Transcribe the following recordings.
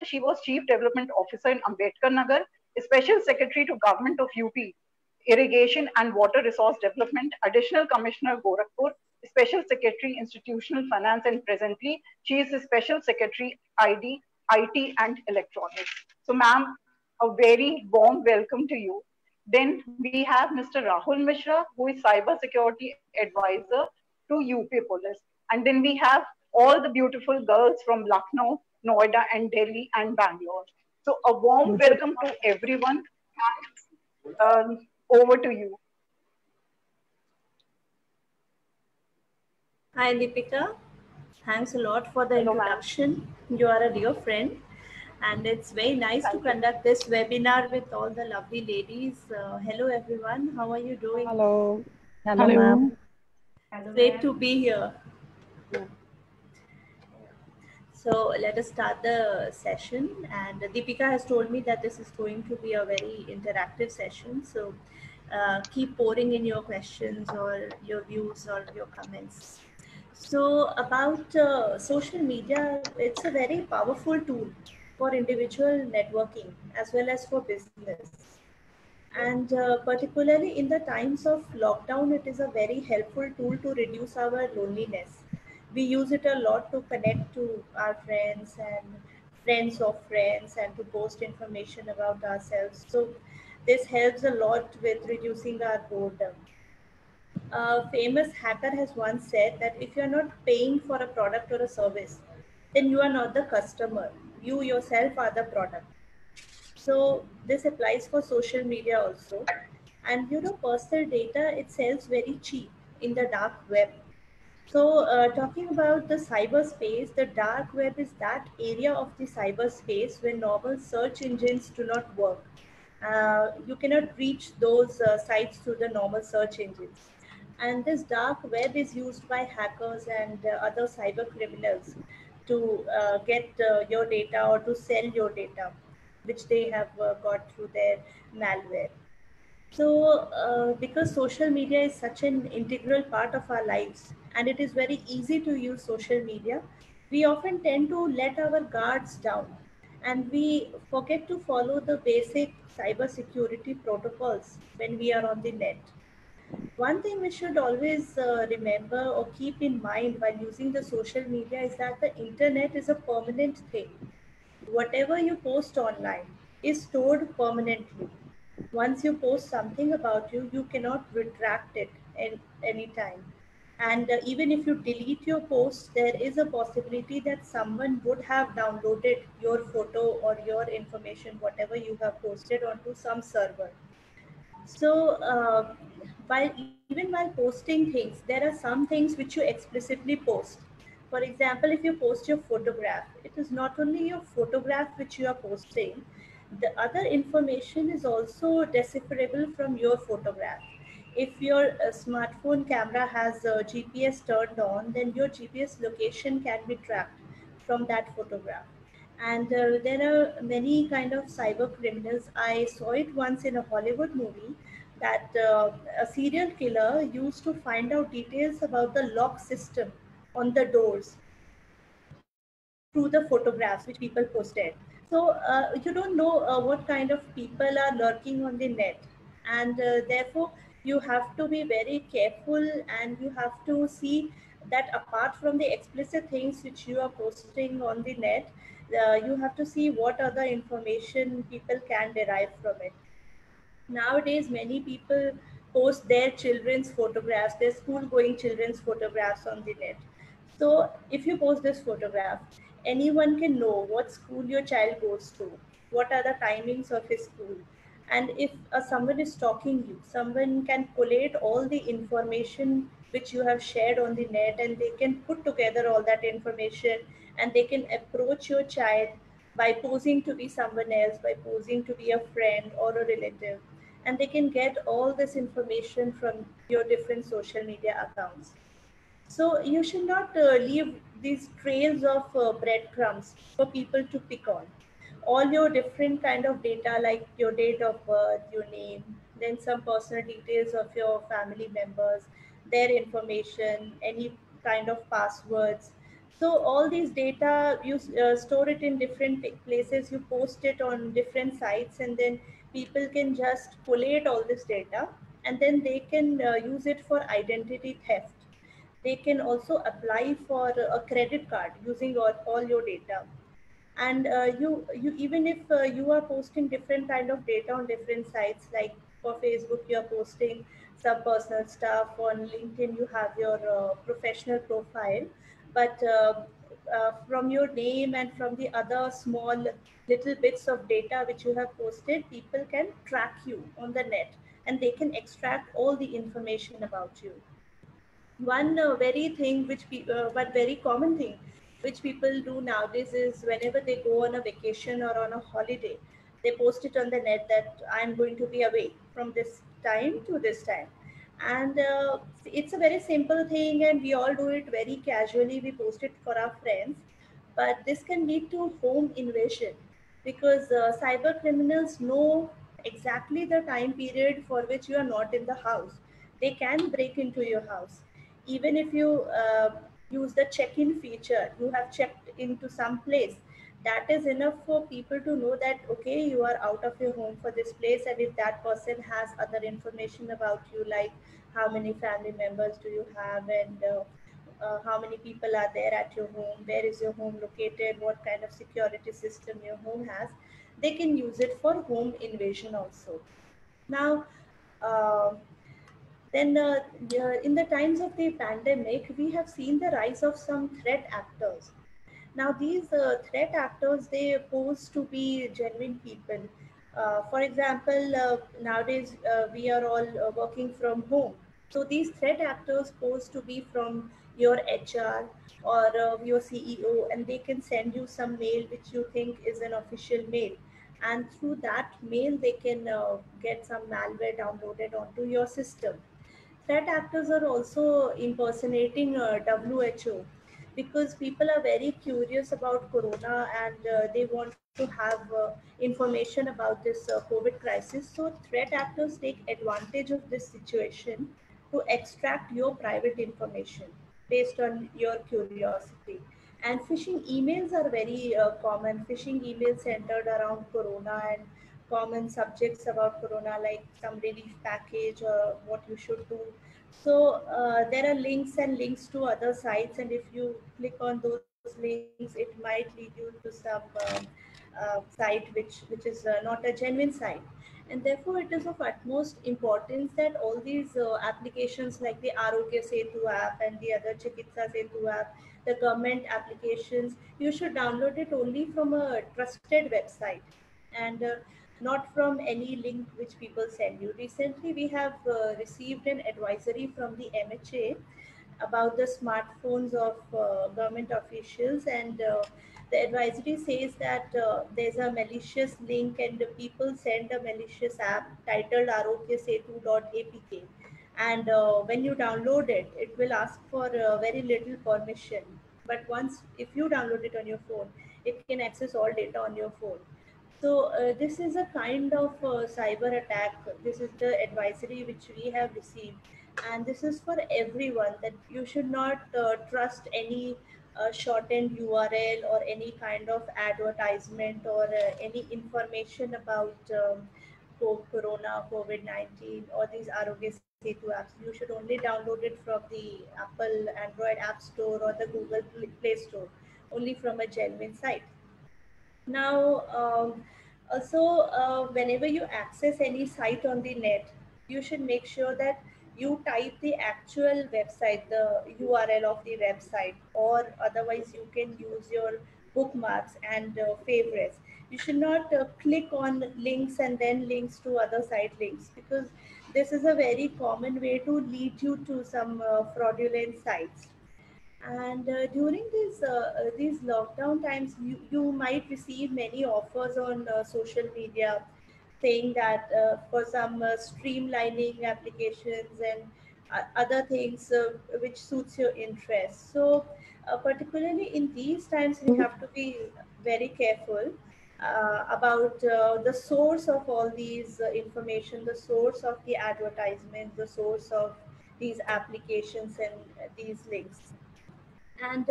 She was Chief Development Officer in Ambedkar Nagar, Special Secretary to Government of UP, Irrigation and Water Resource Development, Additional Commissioner Gorakhpur, Special Secretary Institutional Finance, and presently she is the Special Secretary ID, IT and Electronics. So ma'am, a very warm welcome to you. Then we have Mr. Rahul Mishra, who is Cyber Security Advisor to UP Police. And then we have all the beautiful girls from Lucknow, Noida, and Delhi and Bangalore. So a warm welcome to everyone. Over to you. Hi, Deepika. Thanks a lot for the introduction. You are a dear friend, and it's very nice to conduct this webinar with all the lovely ladies. Hello, everyone. How are you doing? Hello. Hello, ma'am. Great to be here. So let us start the session. And Deepika has told me that this is going to be a very interactive session. So keep pouring in your questions or your views or your comments. So about social media, it's a very powerful tool for individual networking as well as for business. And particularly in the times of lockdown, it is a very helpful tool to reduce our loneliness. We use it a lot to connect to our friends and friends of friends and to post information about ourselves. So this helps a lot with reducing our boredom. A famous hacker has once said that if you're not paying for a product or a service, then you are not the customer. You yourself are the product. So this applies for social media also. And personal data, it sells very cheap in the dark web. So talking about the cyberspace, the dark web is that area of the cyberspace where normal search engines do not work. You cannot reach those sites through the normal search engines. And this dark web is used by hackers and other cyber criminals to get your data or to sell your data, which they have got through their malware. So, because social media is such an integral part of our lives and it is very easy to use social media, we often tend to let our guards down and we forget to follow the basic cybersecurity protocols when we are on the net. One thing we should always remember or keep in mind while using the social media is that the internet is a permanent thing. Whatever you post online is stored permanently. Once you post something about you, you cannot retract it any time. And even if you delete your post, there is a possibility that someone would have downloaded your photo or your information, whatever you have posted, onto some server. So, even while posting things, there are some things which you explicitly post. For example, if you post your photograph, it is not only your photograph which you are posting, the other information is also decipherable from your photograph. If your smartphone camera has GPS turned on, then your GPS location can be tracked from that photograph. And there are many kind of cyber criminals. I saw it once in a Hollywood movie that a serial killer used to find out details about the lock system on the doors through the photographs which people posted. So you don't know what kind of people are lurking on the net, and therefore you have to be very careful, and you have to see that apart from the explicit things which you are posting on the net, you have to see what other information people can derive from it. Nowadays, many people post their children's photographs, their school going children's photographs on the net. So, if you post this photograph, anyone can know what school your child goes to, what are the timings of his school. And if someone is stalking you, someone can collate all the information which you have shared on the net, and they can put together all that information, and they can approach your child by posing to be someone else, by posing to be a friend or a relative, and they can get all this information from your different social media accounts. So you should not leave these trails of breadcrumbs for people to pick on. All your different kind of data, like your date of birth, your name, then some personal details of your family members, their information, any kind of passwords. So all these data, you store it in different places, you post it on different sites, and then people can just collate all this data, and then they can use it for identity theft. They can also apply for a credit card using all your data. And you even if you are posting different kind of data on different sites, like for Facebook you are posting some personal stuff, on LinkedIn you have your professional profile, but from your name and from the other small little bits of data which you have posted, people can track you on the net, and they can extract all the information about you. One very thing which one very common thing which people do nowadays is, whenever they go on a vacation or on a holiday, they post it on the net that I'm going to be away from this time to this time. And it's a very simple thing, and we all do it very casually, we post it for our friends. But this can lead to home invasion, because cyber criminals know exactly the time period for which you are not in the house. They can break into your house. Even if you use the check-in feature, you have checked into some place, that is enough for people to know that okay, you are out of your home for this place. And if that person has other information about you, like how many family members do you have, and how many people are there at your home, where is your home located, what kind of security system your home has, they can use it for home invasion also. Now, uh, then, in the times of the pandemic, we have seen the rise of some threat actors. Now, these threat actors, they pose to be genuine people. For example, nowadays we are all working from home. So these threat actors pose to be from your HR or your CEO, and they can send you some mail which you think is an official mail. And through that mail, they can get some malware downloaded onto your system. Threat actors are also impersonating WHO, because people are very curious about corona, and they want to have information about this COVID crisis. So threat actors take advantage of this situation to extract your private information based on your curiosity. And phishing emails are very common. Phishing emails centered around corona, and common subjects about corona, like some relief package or what you should do. So there are links and links to other sites, and if you click on those links, it might lead you to some site which is not a genuine site. And therefore, it is of utmost importance that all these applications like the Arogya Setu app and the other Chikitsa Setu app, the government applications, you should download it only from a trusted website, and not from any link which people send you. Recently, we have received an advisory from the MHA about the smartphones of government officials, and the advisory says that there's a malicious link, and the people send a malicious app titled arogyasetu.apk, and when you download it, it will ask for very little permission. But once if you download it on your phone, it can access all data on your phone. So this is a kind of cyber attack. This is the advisory which we have received, and this is for everyone, that you should not trust any shortened URL or any kind of advertisement or any information about Corona, COVID-19, or these Arogya Setu apps. You should only download it from the Apple Android App Store or the Google Play Store, only from a genuine site. Now, also, whenever you access any site on the net, you should make sure that you type the actual website, the URL of the website, or otherwise you can use your bookmarks and favorites. You should not click on links and then links to other site links, because this is a very common way to lead you to some fraudulent sites. And during these lockdown times, you might receive many offers on social media, saying that for some streamlining applications and other things which suits your interest. So particularly in these times, we have to be very careful about the source of all these information, the source of the advertisement, the source of these applications and these links. And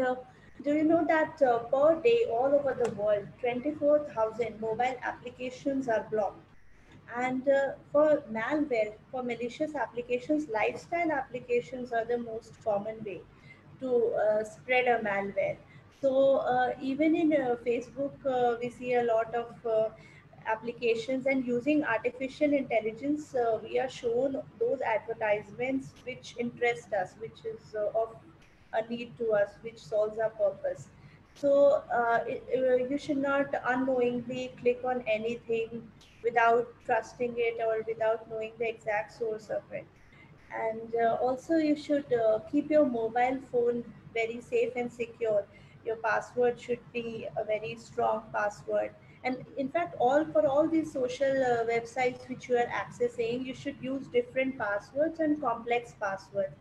Do you know that per day all over the world, 24,000 mobile applications are blocked? And for malware, for malicious applications, lifestyle applications are the most common way to spread a malware. So even in Facebook, we see a lot of applications, and using artificial intelligence, we are shown those advertisements which interest us, which is of a need to us, which solves our purpose. So you should not unknowingly click on anything without trusting it or without knowing the exact source of it. And also, you should keep your mobile phone very safe and secure. Your password should be a very strong password. And in fact, all these social websites which you are accessing, you should use different passwords and complex passwords.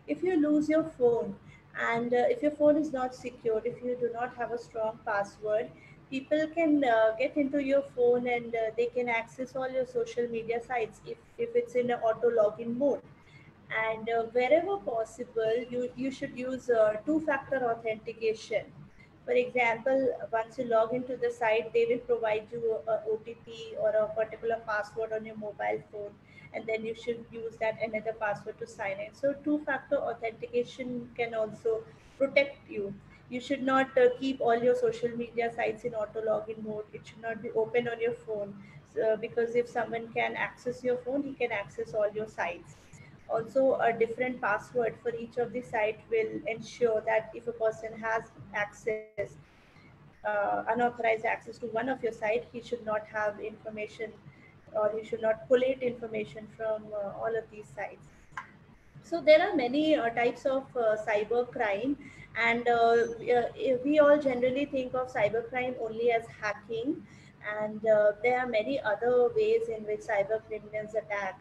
If you lose your phone, and if your phone is not secured, if you do not have a strong password, people can get into your phone, and they can access all your social media sites if it's in an auto login mode. And wherever possible, you should use two-factor authentication. For example, once you log into the site, they will provide you a OTP or a particular password on your mobile phone, and then you should use that another password to sign in. So two-factor authentication can also protect you. You should not keep all your social media sites in auto login mode. It should not be open on your phone, because if someone can access your phone, he can access all your sites. Also, a different password for each of the site will ensure that if a person has access, unauthorized access to one of your site, he should not have information, or he should not collate information from all of these sites. So there are many types of cyber crime, and we all generally think of cyber crime only as hacking, and there are many other ways in which cyber criminals attack.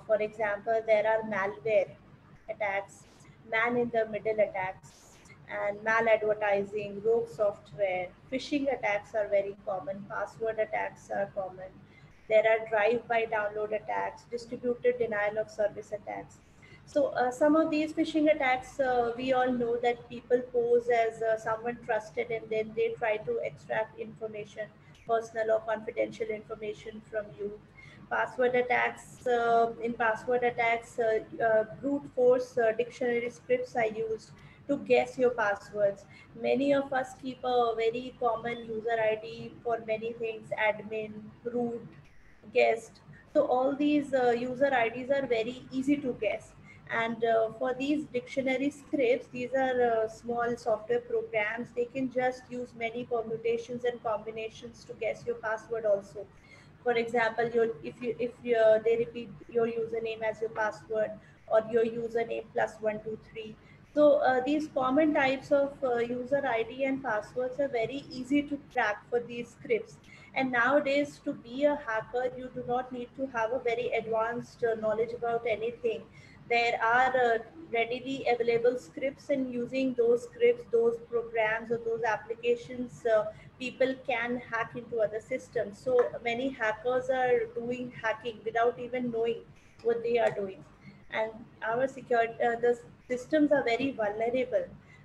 For example, there are malware attacks, man in the middle attacks, and maladvertising, rogue software, phishing attacks are very common, password attacks are common. There are drive-by download attacks, distributed denial of service attacks. So some of these phishing attacks, we all know that people pose as someone trusted, and then they try to extract information, personal or confidential information from you. Password attacks, in password attacks, brute force dictionary scripts are used to guess your passwords. Many of us keep a very common user ID for many things: admin, root, guest. So all these user IDs are very easy to guess. And for these dictionary scripts, these are small software programs. They can just use many permutations and combinations to guess your password also. For example, if they repeat your username as your password, or your username plus 123. So these common types of user ID and passwords are very easy to crack for these scripts. And nowadays, to be a hacker, you do not need to have a very advanced knowledge about anything. There are readily available scripts, and using those scripts, those programs, or those applications, people can hack into other systems. So many hackers are doing hacking without even knowing what they are doing. And our security, the systems are very vulnerable.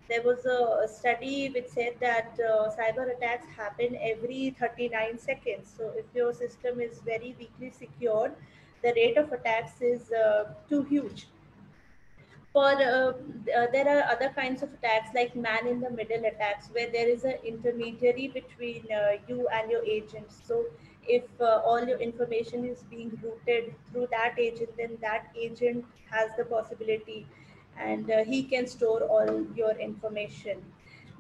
There was a study which said that cyber attacks happen every 39 seconds. So if your system is very weakly secured, the rate of attacks is too huge. For there are other kinds of attacks like man in the middle attacks, where there is an intermediary between you and your agent. So if all your information is being routed through that agent, then that agent has the possibility, and he can store all your information.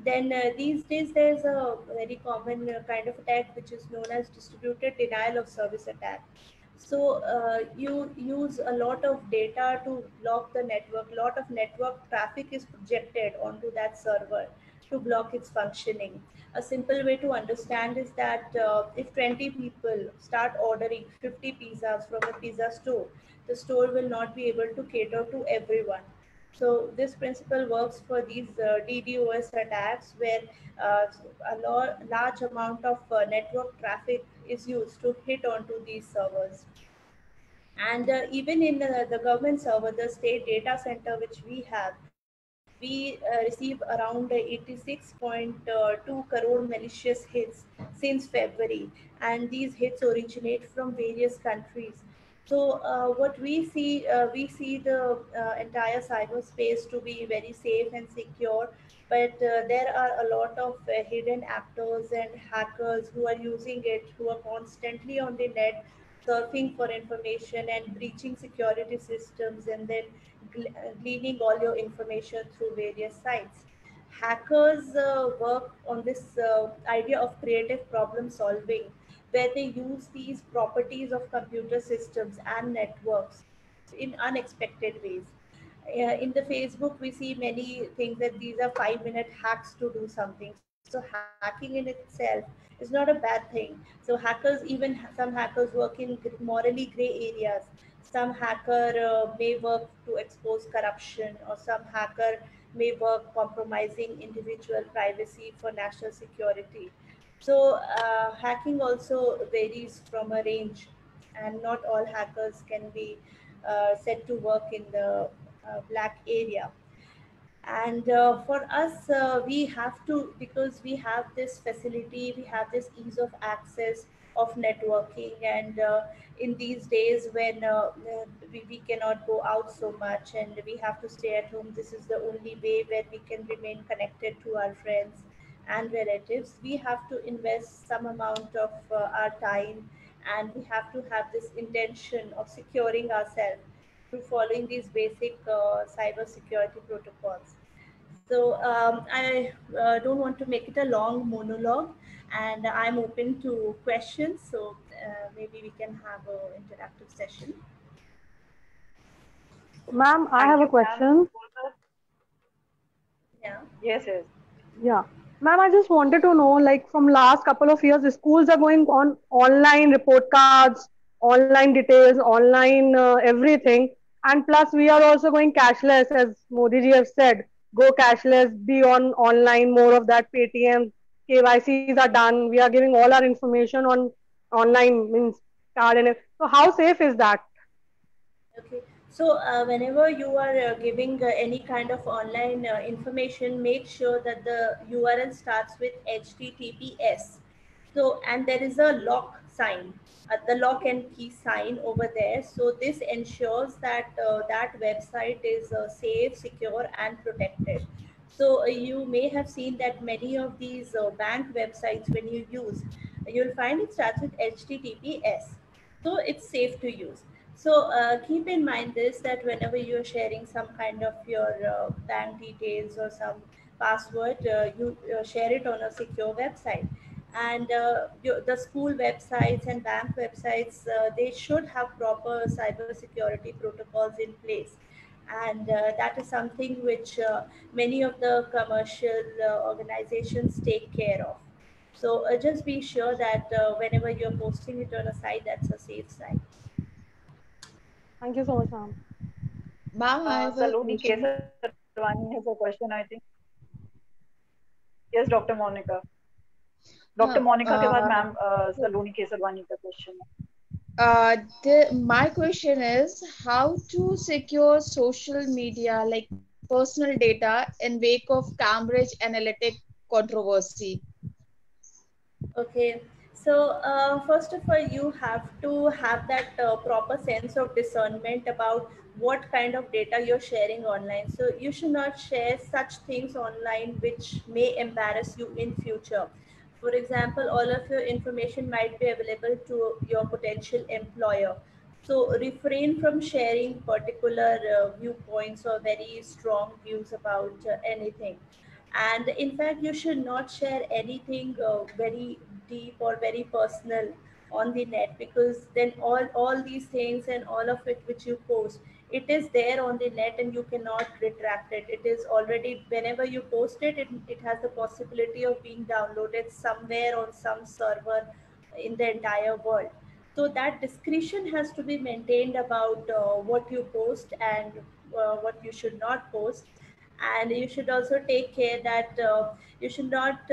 Then these days there's a very common kind of attack which is known as distributed denial of service attack. So you use a lot of data to block the network. A lot of network traffic is projected onto that server to block its functioning. A simple way to understand is that if 20 people start ordering 50 pizzas from a pizza store, the store will not be able to cater to everyone. So this principle works for these DDoS attacks, where large amount of network traffic is used to hit onto these servers. And even in the government server, the state data center which we have, we receive around 86.2 crore malicious hits since February, and these hits originate from various countries. So what we see the entire cyberspace to be very safe and secure, but there are a lot of hidden actors and hackers who are using it, who are constantly on the net, surfing for information and breaching security systems, and then gleaning all your information through various sites. Hackers work on this idea of creative problem solving, where they use these properties of computer systems and networks in unexpected ways. In the Facebook, we see many things that these are 5-minute hacks to do something. So hacking in itself is not a bad thing. So hackers, even some hackers work in morally gray areas. Some hacker may work to expose corruption, or some hacker may work compromising individual privacy for national security. So hacking also varies from a range, and not all hackers can be said to work in the black area. And for us, we have to, because we have this facility, we have this ease of access of networking, and in these days when we cannot go out so much and we have to stay at home, this is the only way where we can remain connected to our friends and relatives. We have to invest some amount of our time, and we have to have this intention of securing ourselves through following these basic cyber security protocols. So I don't want to make it a long monologue, and I'm open to questions. So maybe we can have an interactive session. Ma'am, I Thank have a you, ma'am. question. Yeah. Yes, yes. Yeah. Ma'am, I just wanted to know, like from last couple of years, the schools are going on online report cards, online details, online everything. And plus, we are also going cashless, as Modi ji have said. Go cashless, be on online, more of that Paytm, KYCs are done. We are giving all our information on online, means card and so how safe is that? Okay. So whenever you are giving any kind of online information, make sure that the URL starts with HTTPS. So, and there is a lock sign, the lock and key sign over there. So this ensures that that website is safe, secure, and protected. So you may have seen that many of these bank websites, when you use, you'll find it starts with HTTPS. So it's safe to use. So keep in mind this, that whenever you're sharing some kind of your bank details or some password, you share it on a secure website. And the school websites and bank websites, they should have proper cyber security protocols in place. And that is something which many of the commercial organizations take care of. So just be sure that whenever you're posting it on a site, that's a safe site. Thank you so much, ma'am. Ma'am, I have a Saloni question. Kesarwani has a question, I think. Yes, Dr. Monica. Doctor Uh, Monica के बाद uh, ma'am Saloni Kesarwani का question है. my question is how to secure social media like personal data in wake of Cambridge Analytic controversy. Okay, so first of all, you have to have that proper sense of discernment about what kind of data you're sharing online. So you should not share such things online which may embarrass you in future. For example, all of your information might be available to your potential employer. So refrain from sharing particular viewpoints or very strong views about anything. And in fact, you should not share anything very deep or very personal on the net, because then all these things and all of it which you post, it is there on the net and you cannot retract it. It is already, whenever you post it, it has the possibility of being downloaded somewhere on some server in the entire world. So that discretion has to be maintained about what you post and what you should not post. And you should also take care that you should not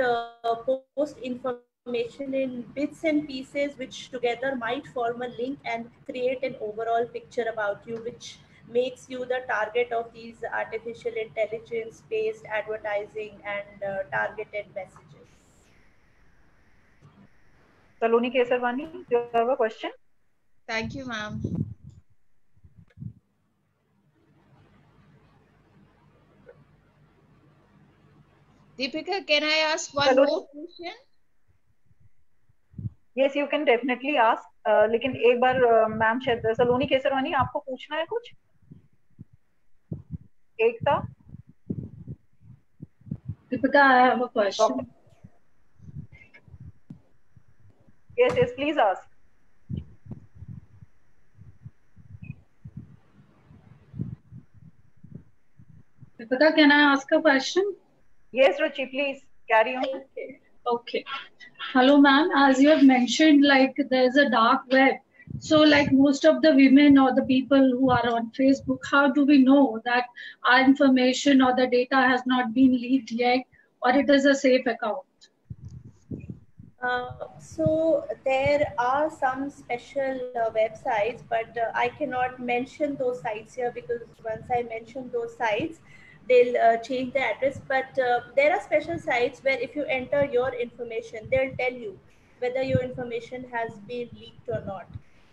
post information in bits and pieces which together might form a link and create an overall picture about you, which makes you the target of these artificial intelligence based advertising and targeted messages. Saloni Kesarwani, do you have a question? Thank you, ma'am. Deepika, can I ask one Saloni, more question? yes, you can definitely ask. लेकिन एक बार ma'am शायद सलोनी केसरवानी आपको पूछना है कुछ? एकता? Deepika, I have a question. Yes, yes, please ask. Deepika, can I ask a question? Yes, Ruchi, please carry on. Okay. Hello, ma'am. As you have mentioned, like there's a dark web. So, like most of the women or the people who are on Facebook, how do we know that our information or the data has not been leaked yet, or it is a safe account? So there are some special websites, but I cannot mention those sites here because once I mention those sites, they'll change the address. But there are special sites where if you enter your information, they'll tell you whether your information has been leaked or not.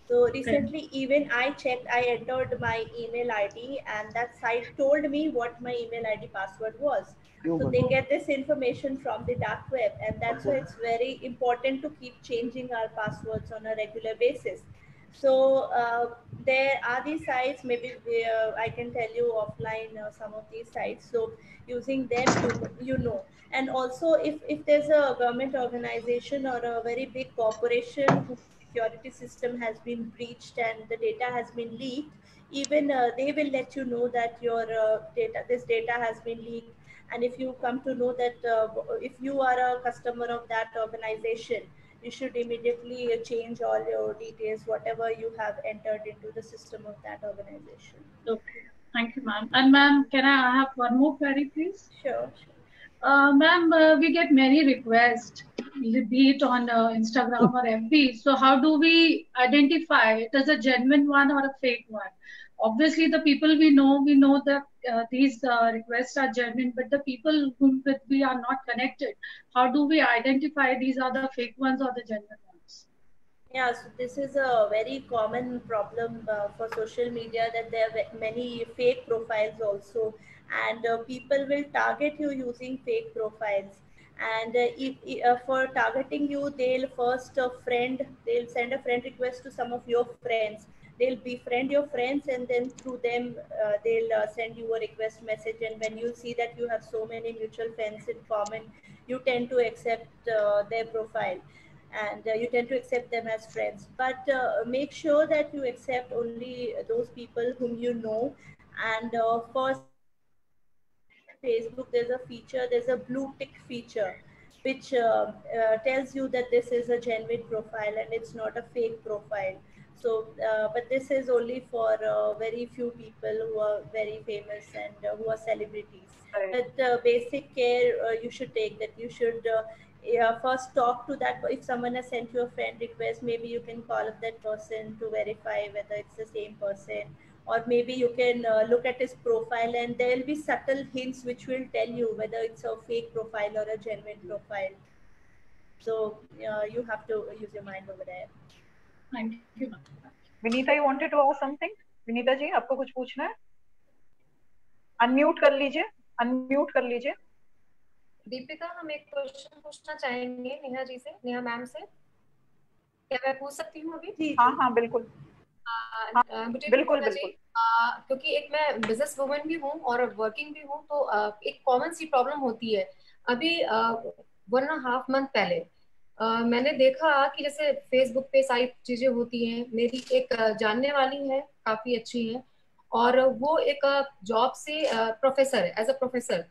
So recently, even I checked, I entered my email ID and that site told me what my email ID password was. So they get this information from the dark web, and that's why it's very important to keep changing our passwords on a regular basis. So there are these sites, maybe I can tell you offline some of these sites. So using them, you know. And also if there's a government organization or a very big corporation whose security system has been breached and the data has been leaked, even they will let you know that your this data has been leaked. And if you come to know that if you are a customer of that organization, you should immediately change all your details, whatever you have entered into the system of that organization. Okay. Thank you, ma'am. And ma'am, can I have one more query, please? Sure. Ma'am, we get many requests, be it on Instagram or FB. So how do we identify it as a genuine one or a fake one? Obviously, the people we know that these requests are genuine, but the people whom with we are not connected, how do we identify these are the fake ones or the genuine ones? Yeah, so this is a very common problem for social media, that there are many fake profiles also, and people will target you using fake profiles. And for targeting you, they'll first they'll send a friend request to some of your friends. They'll befriend your friends, and then through them, they'll send you a request message. And when you see that you have so many mutual friends in common, you tend to accept their profile, and you tend to accept them as friends. But make sure that you accept only those people whom you know. And for Facebook, there's a blue tick feature, which tells you that this is a genuine profile and it's not a fake profile. So, but this is only for very few people who are very famous and who are celebrities. Right. But basic care you should take, that you should first talk to that. If someone has sent you a friend request, maybe you can call up that person to verify whether it's the same person, or maybe you can look at his profile, and there will be subtle hints which will tell you whether it's a fake profile or a genuine profile. So you have to use your mind over there. Thank you. Vinita, you wanted to ask something? Vinita जी, आपको कुछ पूछना है? Unmute कर लीजिए, unmute कर लीजिए. दीपिका, हम एक क्वेश्चन पूछना चाहेंगे नेहा जी से, नेहा मैम से. क्या मैं पूछ सकती हूँ अभी? हाँ हाँ बिल्कुल. बिल्कुल बिल्कुल. क्योंकि एक मैं बिजनेस वुमन भी हूँ और वर्किंग भी हूँ, तो एक कॉमन सी प्रॉब्लम होती है. अभी 1.5 month पहले मैंने देखा कि जैसे फेसबुक पे सारी चीजें होती हैं. मेरी एक जानने वाली है, काफी अच्छी है, और वो एक जॉब से प्रोफेसर है, एज अ प्रोफेसर.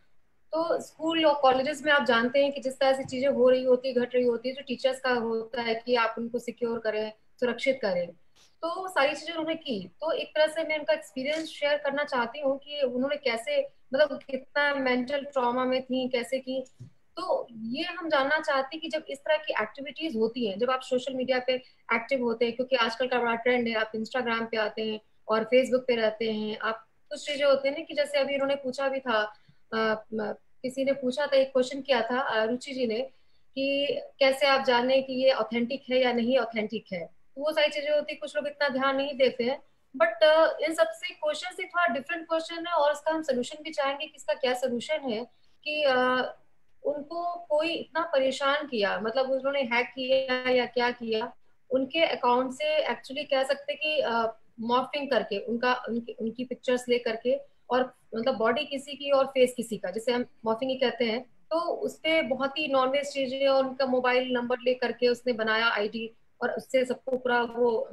तो स्कूल और कॉलेजेस में आप जानते हैं कि जिस तरह से चीजें हो रही होती है, घट रही होती है, जो टीचर्स का होता है कि आप उनको सिक्योर करें, सुरक्षित करें. तो सारी चीजें उन्होंने की. तो एक तरह से मैं उनका एक्सपीरियंस शेयर करना चाहती हूँ कि उन्होंने कैसे, मतलब कितना मेंटल ट्रॉमा में थी, कैसे की. तो ये हम जानना चाहते हैं कि जब इस तरह की एक्टिविटीज होती हैं, जब आप सोशल मीडिया पे एक्टिव होते हैं, क्योंकि आजकल का बड़ा ट्रेंड है, आप इंस्टाग्राम पे आते हैं और फेसबुक पे रहते हैं आप। कुछ चीजें होती है ना कि जैसे अभी उन्होंने पूछा भी था, किसी ने पूछा था, एक क्वेश्चन किया था रुचि जी ने, कि कैसे आप जाने कि ये ऑथेंटिक है या नहीं ऑथेंटिक है। तो वो सारी चीजें होती है, कुछ लोग इतना ध्यान नहीं देते हैं। बट इन सबसे क्वेश्चन से थोड़ा डिफरेंट क्वेश्चन है, और इसका हम सोल्यूशन भी चाहेंगे कि इसका क्या सोल्यूशन है। कि उनको कोई इतना परेशान किया, मतलब उन्होंने हैक किया या क्या किया, उनके अकाउंट से एक्चुअली कह सकते कि मॉर्फिंग करके उनकी पिक्चर्स ले करके, और मतलब बॉडी किसी की और फेस किसी का, जैसे हम मॉर्फिंग ही कहते हैं। तो उसपे बहुत ही नॉनवेज चीजें और उनका मोबाइल नंबर ले करके उसने बनाया आईडी, और उससे सबको पूरा वो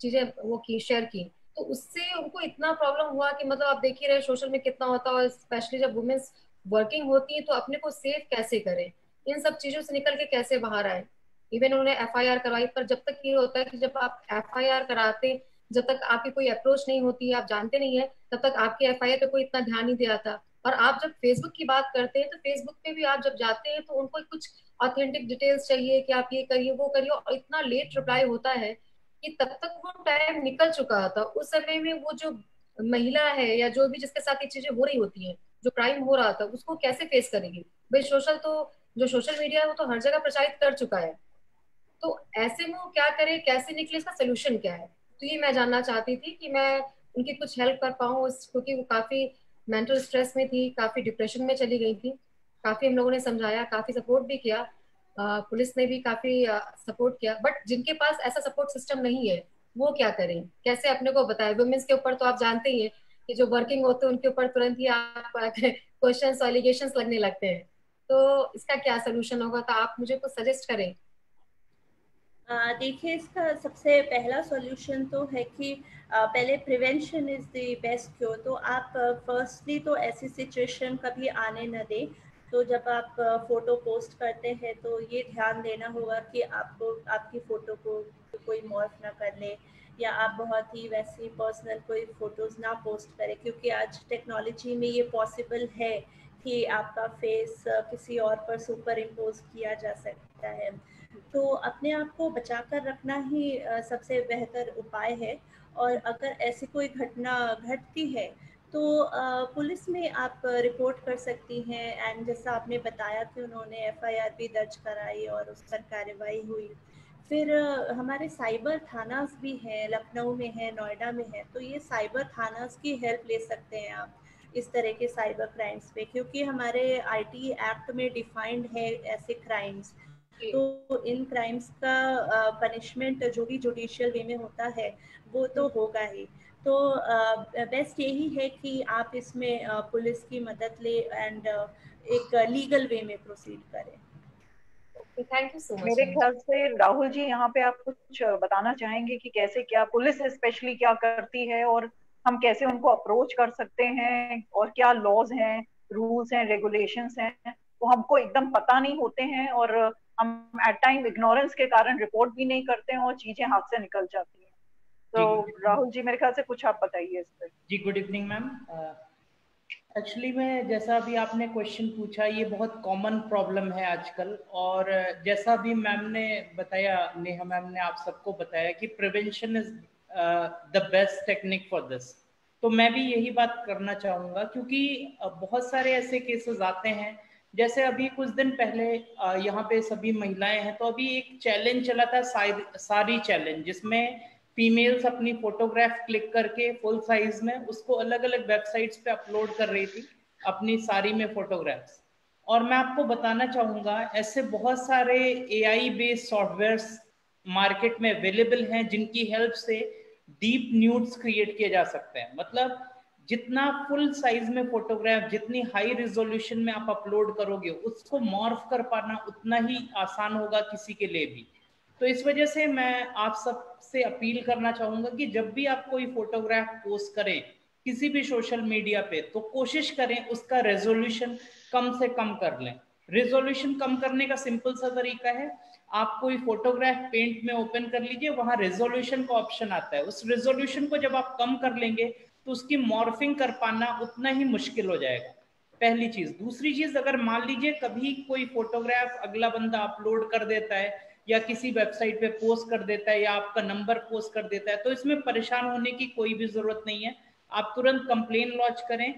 चीजें वो की शेयर की। तो उससे उनको इतना प्रॉब्लम हुआ कि मतलब आप देख ही रहे सोशल में कितना होता है, स्पेशली जब वुमेन्स वर्किंग होती है तो अपने को सेफ कैसे करें, इन सब चीजों से निकल के कैसे बाहर आए। इवन उन्होंने एफआईआर करवाई, पर जब तक ये होता है कि जब आप एफआईआर कराते, जब तक आपकी कोई अप्रोच नहीं होती है, आप जानते नहीं है, तब तक आपके एफआईआर पे कोई इतना ध्यान नहीं दिया था। और आप जब फेसबुक की बात करते हैं तो फेसबुक पे भी आप जब जाते हैं तो उनको कुछ ऑथेंटिक डिटेल्स चाहिए कि आप ये करिए वो करिए, और इतना लेट रिप्लाई होता है कि तब तक वो टाइम निकल चुका था। उस समय में वो जो महिला है या जो भी जिसके साथ ये चीजें हो रही होती हैं, जो क्राइम हो रहा था, उसको कैसे फेस करेगी भाई। जो सोशल मीडिया है वो तो हर जगह प्रचारित कर चुका है। तो ऐसे में वो क्या करे, कैसे निकले, इसका सोल्यूशन क्या है। तो ये मैं जानना चाहती थी कि मैं उनकी कुछ हेल्प कर पाऊँ, क्योंकि वो काफी मेंटल स्ट्रेस में थी, काफी डिप्रेशन में चली गई थी। काफी हम लोगों ने समझाया, काफी सपोर्ट भी किया, पुलिस ने भी काफी सपोर्ट किया। बट जिनके पास ऐसा सपोर्ट सिस्टम नहीं है वो क्या करें, कैसे अपने को बताए। वुमेन्स के ऊपर तो आप जानते ही हैं कि जो वर्किंग होते हैं उनके ऊपर तुरंत ही आप क्वेश्चंस एलिगेशंस लगने लगते हैं। तो इसका क्या सोल्यूशन होगा, तो आप मुझे कुछ सजेस्ट करें। देखिए, इसका सबसे पहला सॉल्यूशन तो है कि पहले prevention is the best cure. तो आप फर्स्टली तो ऐसी सिचुएशन कभी आने न दें। तो जब आप फोटो पोस्ट करते हैं तो ये ध्यान देना होगा कि आपको आपकी फोटो को कोई मॉर्फ ना कर ले, या आप बहुत ही वैसी पर्सनल कोई फोटोज ना पोस्ट करें, क्योंकि आज टेक्नोलॉजी में ये पॉसिबल है कि आपका फेस किसी और पर सुपर इम्पोज किया जा सकता है। तो अपने आप को बचा कर रखना ही सबसे बेहतर उपाय है। और अगर ऐसी कोई घटना घटती है तो पुलिस में आप रिपोर्ट कर सकती हैं। एंड जैसा आपने बताया कि उन्होंने एफआईआर भी दर्ज कराई और उस पर कार्रवाई हुई। फिर हमारे साइबर थानास भी हैं, लखनऊ में है, नोएडा में है। तो ये साइबर थानास की हेल्प ले सकते हैं आप इस तरह के साइबर क्राइम्स पे, क्योंकि हमारे आईटी एक्ट में डिफाइंड है ऐसे क्राइम्स। तो इन क्राइम्स का पनिशमेंट जो भी जुडिशियल वे में होता है वो तो होगा ही। तो बेस्ट यही है कि आप इसमें पुलिस की मदद ले एंड एक लीगल वे में प्रोसीड करें। Thank you so much. मेरे ख्याल से राहुल जी यहाँ पे आप कुछ बताना चाहेंगे कि कैसे क्या पुलिस स्पेशली क्या करती है, और हम कैसे उनको अप्रोच कर सकते हैं, और क्या लॉज हैं, रूल्स हैं, रेगुलेशंस हैं, वो हमको एकदम पता नहीं होते हैं, और हम एट टाइम इग्नोरेंस के कारण रिपोर्ट भी नहीं करते हैं और चीजें हाथ से निकल जाती हैं। तो राहुल जी मेरे ख्याल से कुछ आप बताइए इस पर। जी, गुड इवनिंग मैम। एक्चुअली में जैसा अभी आपने क्वेश्चन पूछा, ये बहुत कॉमन प्रॉब्लम है आजकल। और जैसा भी मैम ने बताया, नेहा मैम ने आप सबको बताया कि prevention is the best technique for this. तो मैं भी यही बात करना चाहूँगा, क्योंकि बहुत सारे ऐसे केसेस आते हैं। जैसे अभी कुछ दिन पहले यहाँ पे सभी महिलाएं हैं, तो अभी एक चैलेंज चला था, सारी चैलेंज, जिसमें फीमेल्स अपनी फोटोग्राफ क्लिक करके फुल साइज में उसको अलग अलग वेबसाइट्स पे अपलोड कर रही थी, अपनी साड़ी में फोटोग्राफ्स। और मैं आपको बताना चाहूँगा, ऐसे बहुत सारे AI बेस्ड सॉफ्टवेयर्स मार्केट में अवेलेबल हैं, जिनकी हेल्प से डीप न्यूड्स क्रिएट किए जा सकते हैं। मतलब जितना फुल साइज में फोटोग्राफ, जितनी हाई रिजोल्यूशन में आप अपलोड करोगे, उसको मॉर्फ कर पाना उतना ही आसान होगा किसी के लिए भी। तो इस वजह से मैं आप सब से अपील करना चाहूंगा कि जब भी आप कोई फोटोग्राफ पोस्ट करें किसी भी सोशल मीडिया पे, तो कोशिश करें उसका रेजोल्यूशन कम से कम कर लें। रेजोल्यूशन कम करने का सिंपल सा तरीका है, आप कोई फोटोग्राफ पेंट में ओपन कर लीजिए, वहां रेजोल्यूशन का ऑप्शन आता है। उस रेजोल्यूशन को जब आप कम कर लेंगे तो उसकी मॉर्फिंग कर पाना उतना ही मुश्किल हो जाएगा, पहली चीज। दूसरी चीज, अगर मान लीजिए कभी कोई फोटोग्राफ अगला बंदा अपलोड कर देता है या किसी वेबसाइट पे पोस्ट कर देता है या आपका नंबर पोस्ट कर देता है, तो इसमें परेशान होने की कोई भी जरूरत नहीं है। आप तुरंत कंप्लेन लॉन्च करें।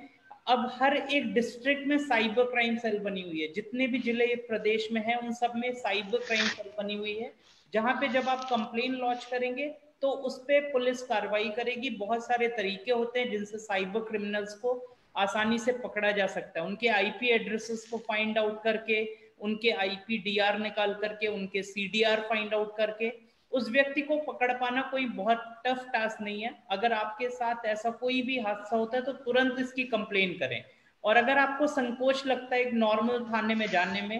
अब हर एक डिस्ट्रिक्ट में साइबर क्राइम सेल बनी हुई है, जितने भी जिले प्रदेश में है उन सब में साइबर क्राइम सेल बनी हुई है, जहां पे जब आप कंप्लेन लॉन्च करेंगे तो उस पर पुलिस कार्रवाई करेगी। बहुत सारे तरीके होते हैं जिनसे साइबर क्रिमिनल्स को आसानी से पकड़ा जा सकता है। उनके आईपी एड्रेसेस को फाइंड आउट करके, उनके आईपी डीआर निकाल करके, उनके सीडीआर फाइंड आउट करके उस व्यक्ति को पकड़ पाना कोई बहुत टफ टास्क नहीं है। अगर आपके साथ ऐसा कोई भी हादसा होता है तो तुरंत इसकी कंप्लेन करें। और अगर आपको संकोच लगता है एक नॉर्मल थाने में जाने में,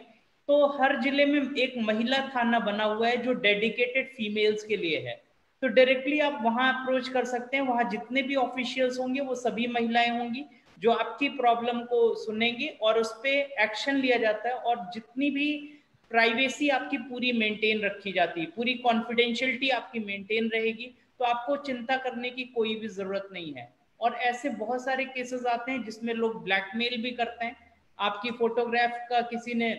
तो हर जिले में एक महिला थाना बना हुआ है जो डेडिकेटेड फीमेल्स के लिए है, तो डायरेक्टली आप वहां अप्रोच कर सकते हैं। वहां जितने भी ऑफिशियल्स होंगे वो सभी महिलाएं होंगी जो आपकी प्रॉब्लम को सुनेंगी और उस पर एक्शन लिया जाता है। और जितनी भी प्राइवेसी आपकी पूरी मेंटेन रखी जाती है, पूरी कॉन्फिडेंशियलिटी आपकी मेंटेन रहेगी, तो आपको चिंता करने की कोई भी जरूरत नहीं है। और ऐसे बहुत सारे केसेस आते हैं जिसमें लोग ब्लैकमेल भी करते हैं। आपकी फोटोग्राफ का किसी ने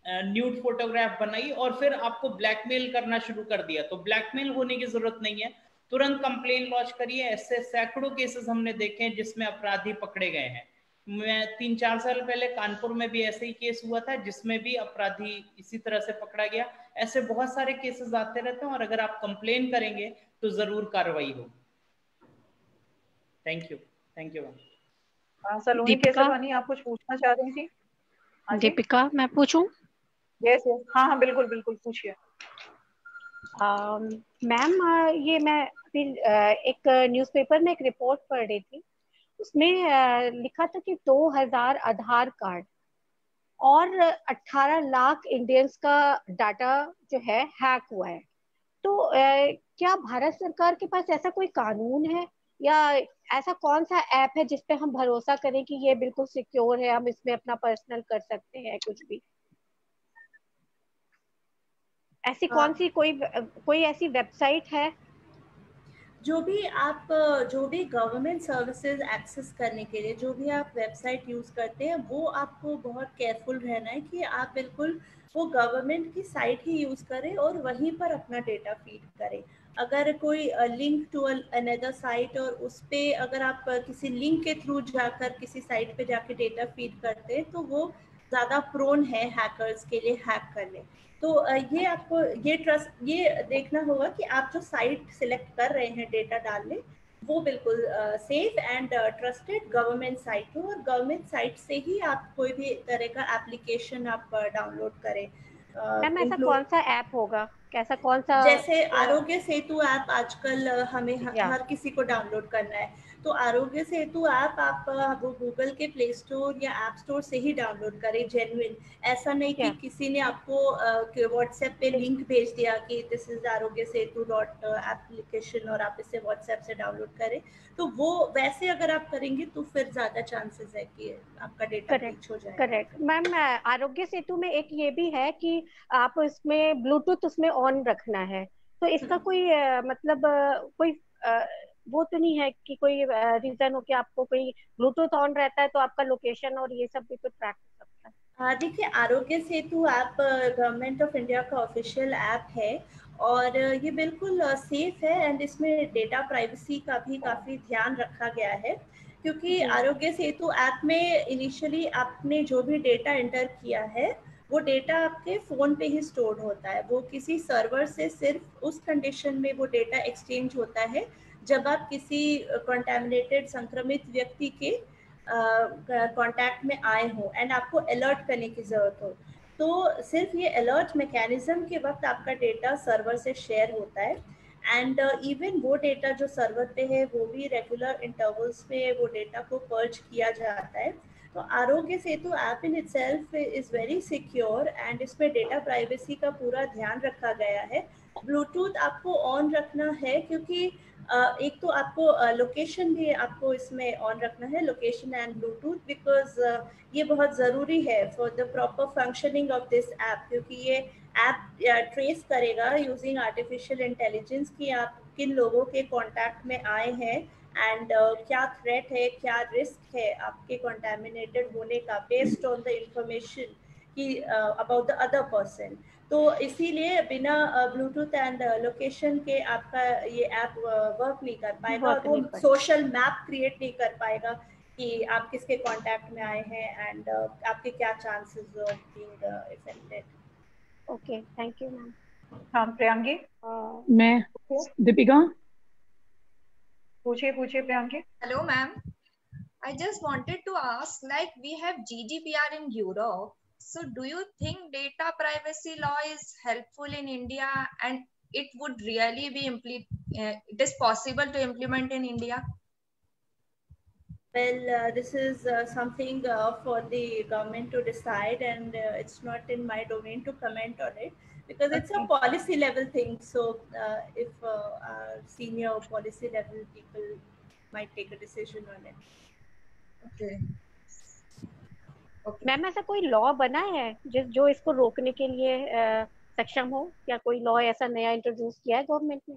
न्यूड फोटोग्राफ बनाई और फिर आपको ब्लैकमेल करना शुरू कर दिया, तो ब्लैकमेल होने की जरूरत नहीं है, तुरंत कंप्लेन लॉन्च करिए। ऐसे सैकड़ों केसेस हमने देखे हैं जिसमें अपराधी पकड़े गए हैं। मैं 3-4 साल पहले कानपुर में भी ऐसे ही केस हुआ था जिसमें भी अपराधी इसी तरह से पकड़ा गया। ऐसे बहुत सारे केसेस आते रहते हैं और अगर आप कंप्लेन करेंगे तो जरूर कार्रवाई होगी। Thank you. Thank you ma'am. Saloni Kesarwani, आप कुछ पूछना चाह रही थी? दीपिका, मैं पूछूं? यस यस, हाँ हाँ बिल्कुल बिल्कुल, पूछिए। मैम, ये मैं फिर एक न्यूज़पेपर में एक रिपोर्ट पढ़ रही थी, उसमें लिखा था कि 2000 आधार कार्ड और 18 लाख इंडियंस का डाटा जो है हैक हुआ है। तो क्या भारत सरकार के पास ऐसा कोई कानून है या ऐसा कौन सा ऐप है जिसपे हम भरोसा करें कि ये बिल्कुल सिक्योर है, हम इसमें अपना पर्सनल कर सकते हैं कुछ भी? ऐसी कौन सी कोई ऐसी वेबसाइट है? जो भी गवर्नमेंट सर्विसेज एक्सेस करने के लिए जो भी आप वेबसाइट यूज़ करते हैं, वो आपको बहुत केयरफुल रहना है कि आप बिल्कुल वो गवर्नमेंट की साइट ही यूज़ करें और वहीं पर अपना डेटा फीड करें। अगर कोई लिंक टू अनदर साइट और उस पर अगर आप किसी लिंक के थ्रू जाकर किसी साइट पे जाके डेटा फीड करते हैं तो वो ज़्यादा प्रोन है हैकर्स के लिए हैक करने। तो ये आपको ये देखना होगा कि आप जो साइट सिलेक्ट कर रहे हैं डेटा डालने, वो बिल्कुल safe and trusted government site हो और गवर्नमेंट साइट से ही आप कोई भी तरह का एप्लीकेशन आप डाउनलोड करें। मैम, ऐसा कौन सा ऐप होगा? कैसा कौन सा? जैसे आरोग्य सेतु ऐप आजकल हमें हर किसी को डाउनलोड करना है, तो आरोग्य सेतु ऐप आप वो गूगल के प्ले स्टोर या ऐप स्टोर से ही डाउनलोड करें। जेन्युइन, ऐसा नहीं कि किसी ने आपको व्हाट्सएप पे लिंक भेज दिया कि this is Aarogya Setu application और आप इसे व्हाट्सएप से डाउनलोड करें, तो वो वैसे अगर आप करेंगे तो फिर ज्यादा चांसेस है कि आपका डेटा ब्रीच हो जाए। Correct ma'am. आरोग्य सेतु में एक ये भी है कि आप इसमें ब्लूटूथ उसमें ऑन रखना है, तो इसका कोई मतलब कोई वो तो नहीं है कि कोई रीजन हो कि आपको कोई ब्लूटूथ ऑन रहता है तो आपका लोकेशन और ये सब भी तो ट्रैक हो सकता है? देखिए, आरोग्य Setu app government of India का ऑफिशियल ऐप है और ये बिल्कुल सेफ है एंड इसमें डेटा प्राइवेसी का भी काफ़ी ध्यान रखा गया है, क्योंकि आरोग्य सेतु ऐप में इनिशियली आपने जो भी डेटा एंटर किया है वो डेटा आपके फ़ोन पे ही स्टोर होता है। वो किसी सर्वर से सिर्फ उस कंडीशन में वो डेटा एक्सचेंज होता है जब आप किसी कंटामिनेटेड संक्रमित व्यक्ति के कांटेक्ट में आए हो एंड आपको अलर्ट करने की ज़रूरत हो, तो सिर्फ ये अलर्ट मैकेनिज्म के वक्त आपका डेटा सर्वर से शेयर होता है एंड इवन वो डेटा जो सर्वर पे है वो भी रेगुलर इंटरवल्स पे वो डेटा को पर्ज किया जाता है। तो Aarogya Setu app in itself is very secure and इसमें डेटा प्राइवेसी का पूरा ध्यान रखा गया है। ब्लूटूथ आपको ऑन रखना है क्योंकि एक तो आपको लोकेशन भी आपको इसमें ऑन रखना है, लोकेशन एंड ब्लूटूथ, बिकॉज ये बहुत ज़रूरी है for the proper functioning of this app, क्योंकि ये ऐप ट्रेस करेगा यूजिंग आर्टिफिशियल इंटेलिजेंस कि आप किन लोगों के कांटेक्ट में आए हैं एंड क्या थ्रेट है, क्या रिस्क है आपके कंटामिनेटेड होने का, बेस्ड ऑन द इंफॉर्मेशन कि अबाउट द अदर पर्सन। तो इसीलिए बिना ब्लूटूथ एंड लोकेशन के आपका ये ऐप वर्क नहीं कर पाएगा और वो सोशल मैप क्रिएट नहीं कर पाएगा कि आप किसके कांटेक्ट में आए हैं एंड आपके क्या chances of being affected. Okay, thank you ma'am. हाँ प्रियांकी। मैं दीपिका। पूछिए Priyanki. Hello, ma'am. I just wanted to ask, like we have GDPR in Europe, so do you think data privacy law is helpful in India, and it would really be it is possible to implement in India? Well, this is something for the government to decide, and it's not in my domain to comment on it because it's a policy level thing. So if senior policy level people might take a decision on it. Okay. Ma'am ऐसा कोई law बना है जो इसको रोकने के लिए सक्षम हो? क्या कोई लॉ ऐसा नया इंट्रोड्यूस किया है गवर्नमेंट ने?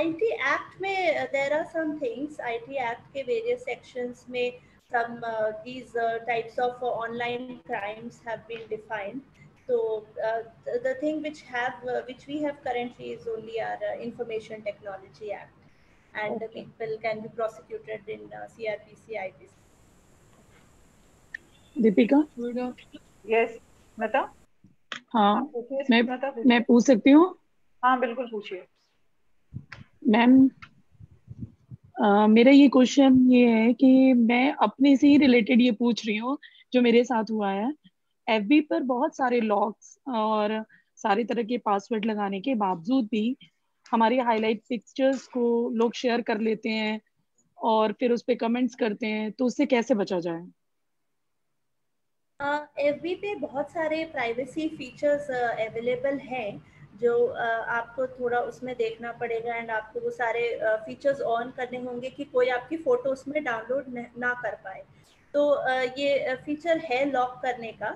IT एक्ट में there are some things. IT act के various sections में some these types of online crimes have been defined. So the thing which we have currently is only our Information Technology Act, and the people can be prosecuted in CRPC, IPC. Deepika. Yes मता। हाँ मैं पूछ सकती हूँ? हाँ बिल्कुल पूछिए ma'am. मेरा ये क्वेश्चन ये है कि मैं अपने से ही रिलेटेड ये पूछ रही हूँ जो मेरे साथ हुआ है। FB पर बहुत सारे लॉक्स और सारे तरह के पासवर्ड लगाने के बावजूद भी हमारी हाईलाइट पिक्चर्स को लोग शेयर कर लेते हैं और फिर उस पे कमेंट्स करते हैं, तो उससे कैसे बचा जाए? FB पे बहुत सारे प्राइवेसी फीचर्स अवेलेबल हैं जो आपको थोड़ा उसमें देखना पड़ेगा एंड आपको वो सारे फीचर्स ऑन करने होंगे कि कोई आपकी फोटो उसमें डाउनलोड ना कर पाए। तो ये फीचर है लॉक करने का,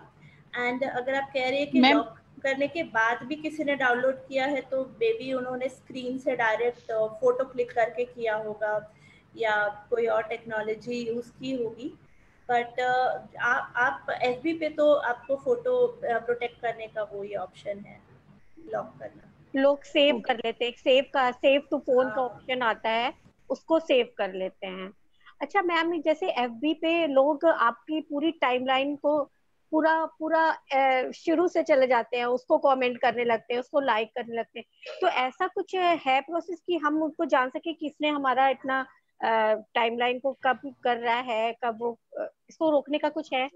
एंड अगर आप कह रहे हैं कि लॉक करने के बाद भी किसी ने डाउनलोड किया है तो बेबी उन्होंने स्क्रीन से डायरेक्ट फोटो क्लिक करके किया होगा या कोई और टेक्नोलॉजी यूज की होगी। बट आप FB पे तो आपको फोटो प्रोटेक्ट करने का वही ऑप्शन है, लॉक करना। लोग सेव कर लेते हैं, सेव टू फोन का ऑप्शन आता है, उसको सेव कर लेते हैं। अच्छा मैम, जैसे FB पे लोग आपकी पूरी टाइमलाइन को पूरा शुरू से चले जाते हैं, उसको कमेंट करने लगते हैं, उसको लाइक करने लगते हैं, तो ऐसा कुछ है प्रोसेस कि हम उनको जान सके किसने हमारा इतना टाइमलाइन को कब कर रहा है, कब वो इसको रोकने का कुछ है?